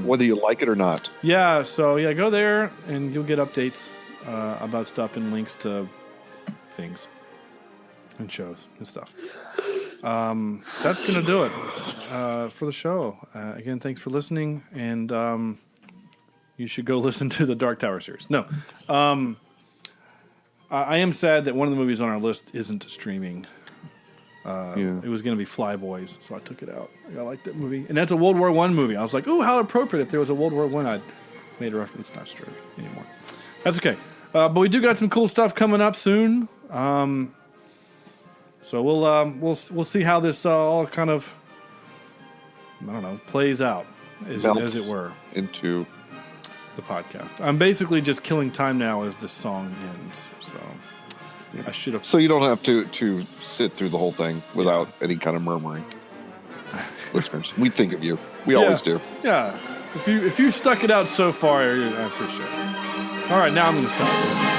Whether you like it or not. Yeah, so, go there, and you'll get updates about stuff and links to things. And shows and stuff. That's going to do it for the show. Again, thanks for listening, and you should go listen to the Dark Tower series. No. I am sad that one of the movies on our list isn't streaming. It was going to be Flyboys, so I took it out. I like that movie. And that's a World War I movie. I was like, ooh, how appropriate if there was a World War I. I'd made a reference. It's not streaming anymore. That's okay. But we do got some cool stuff coming up soon. So we'll see how this all kind of, I don't know, plays out as it were into the podcast. I'm basically just killing time now as this song ends. So I should have. So you don't have to sit through the whole thing without any kind of murmuring. Listeners, we think of you. We always do. Yeah. If you stuck it out so far, I appreciate it. All right, now I'm going to stop.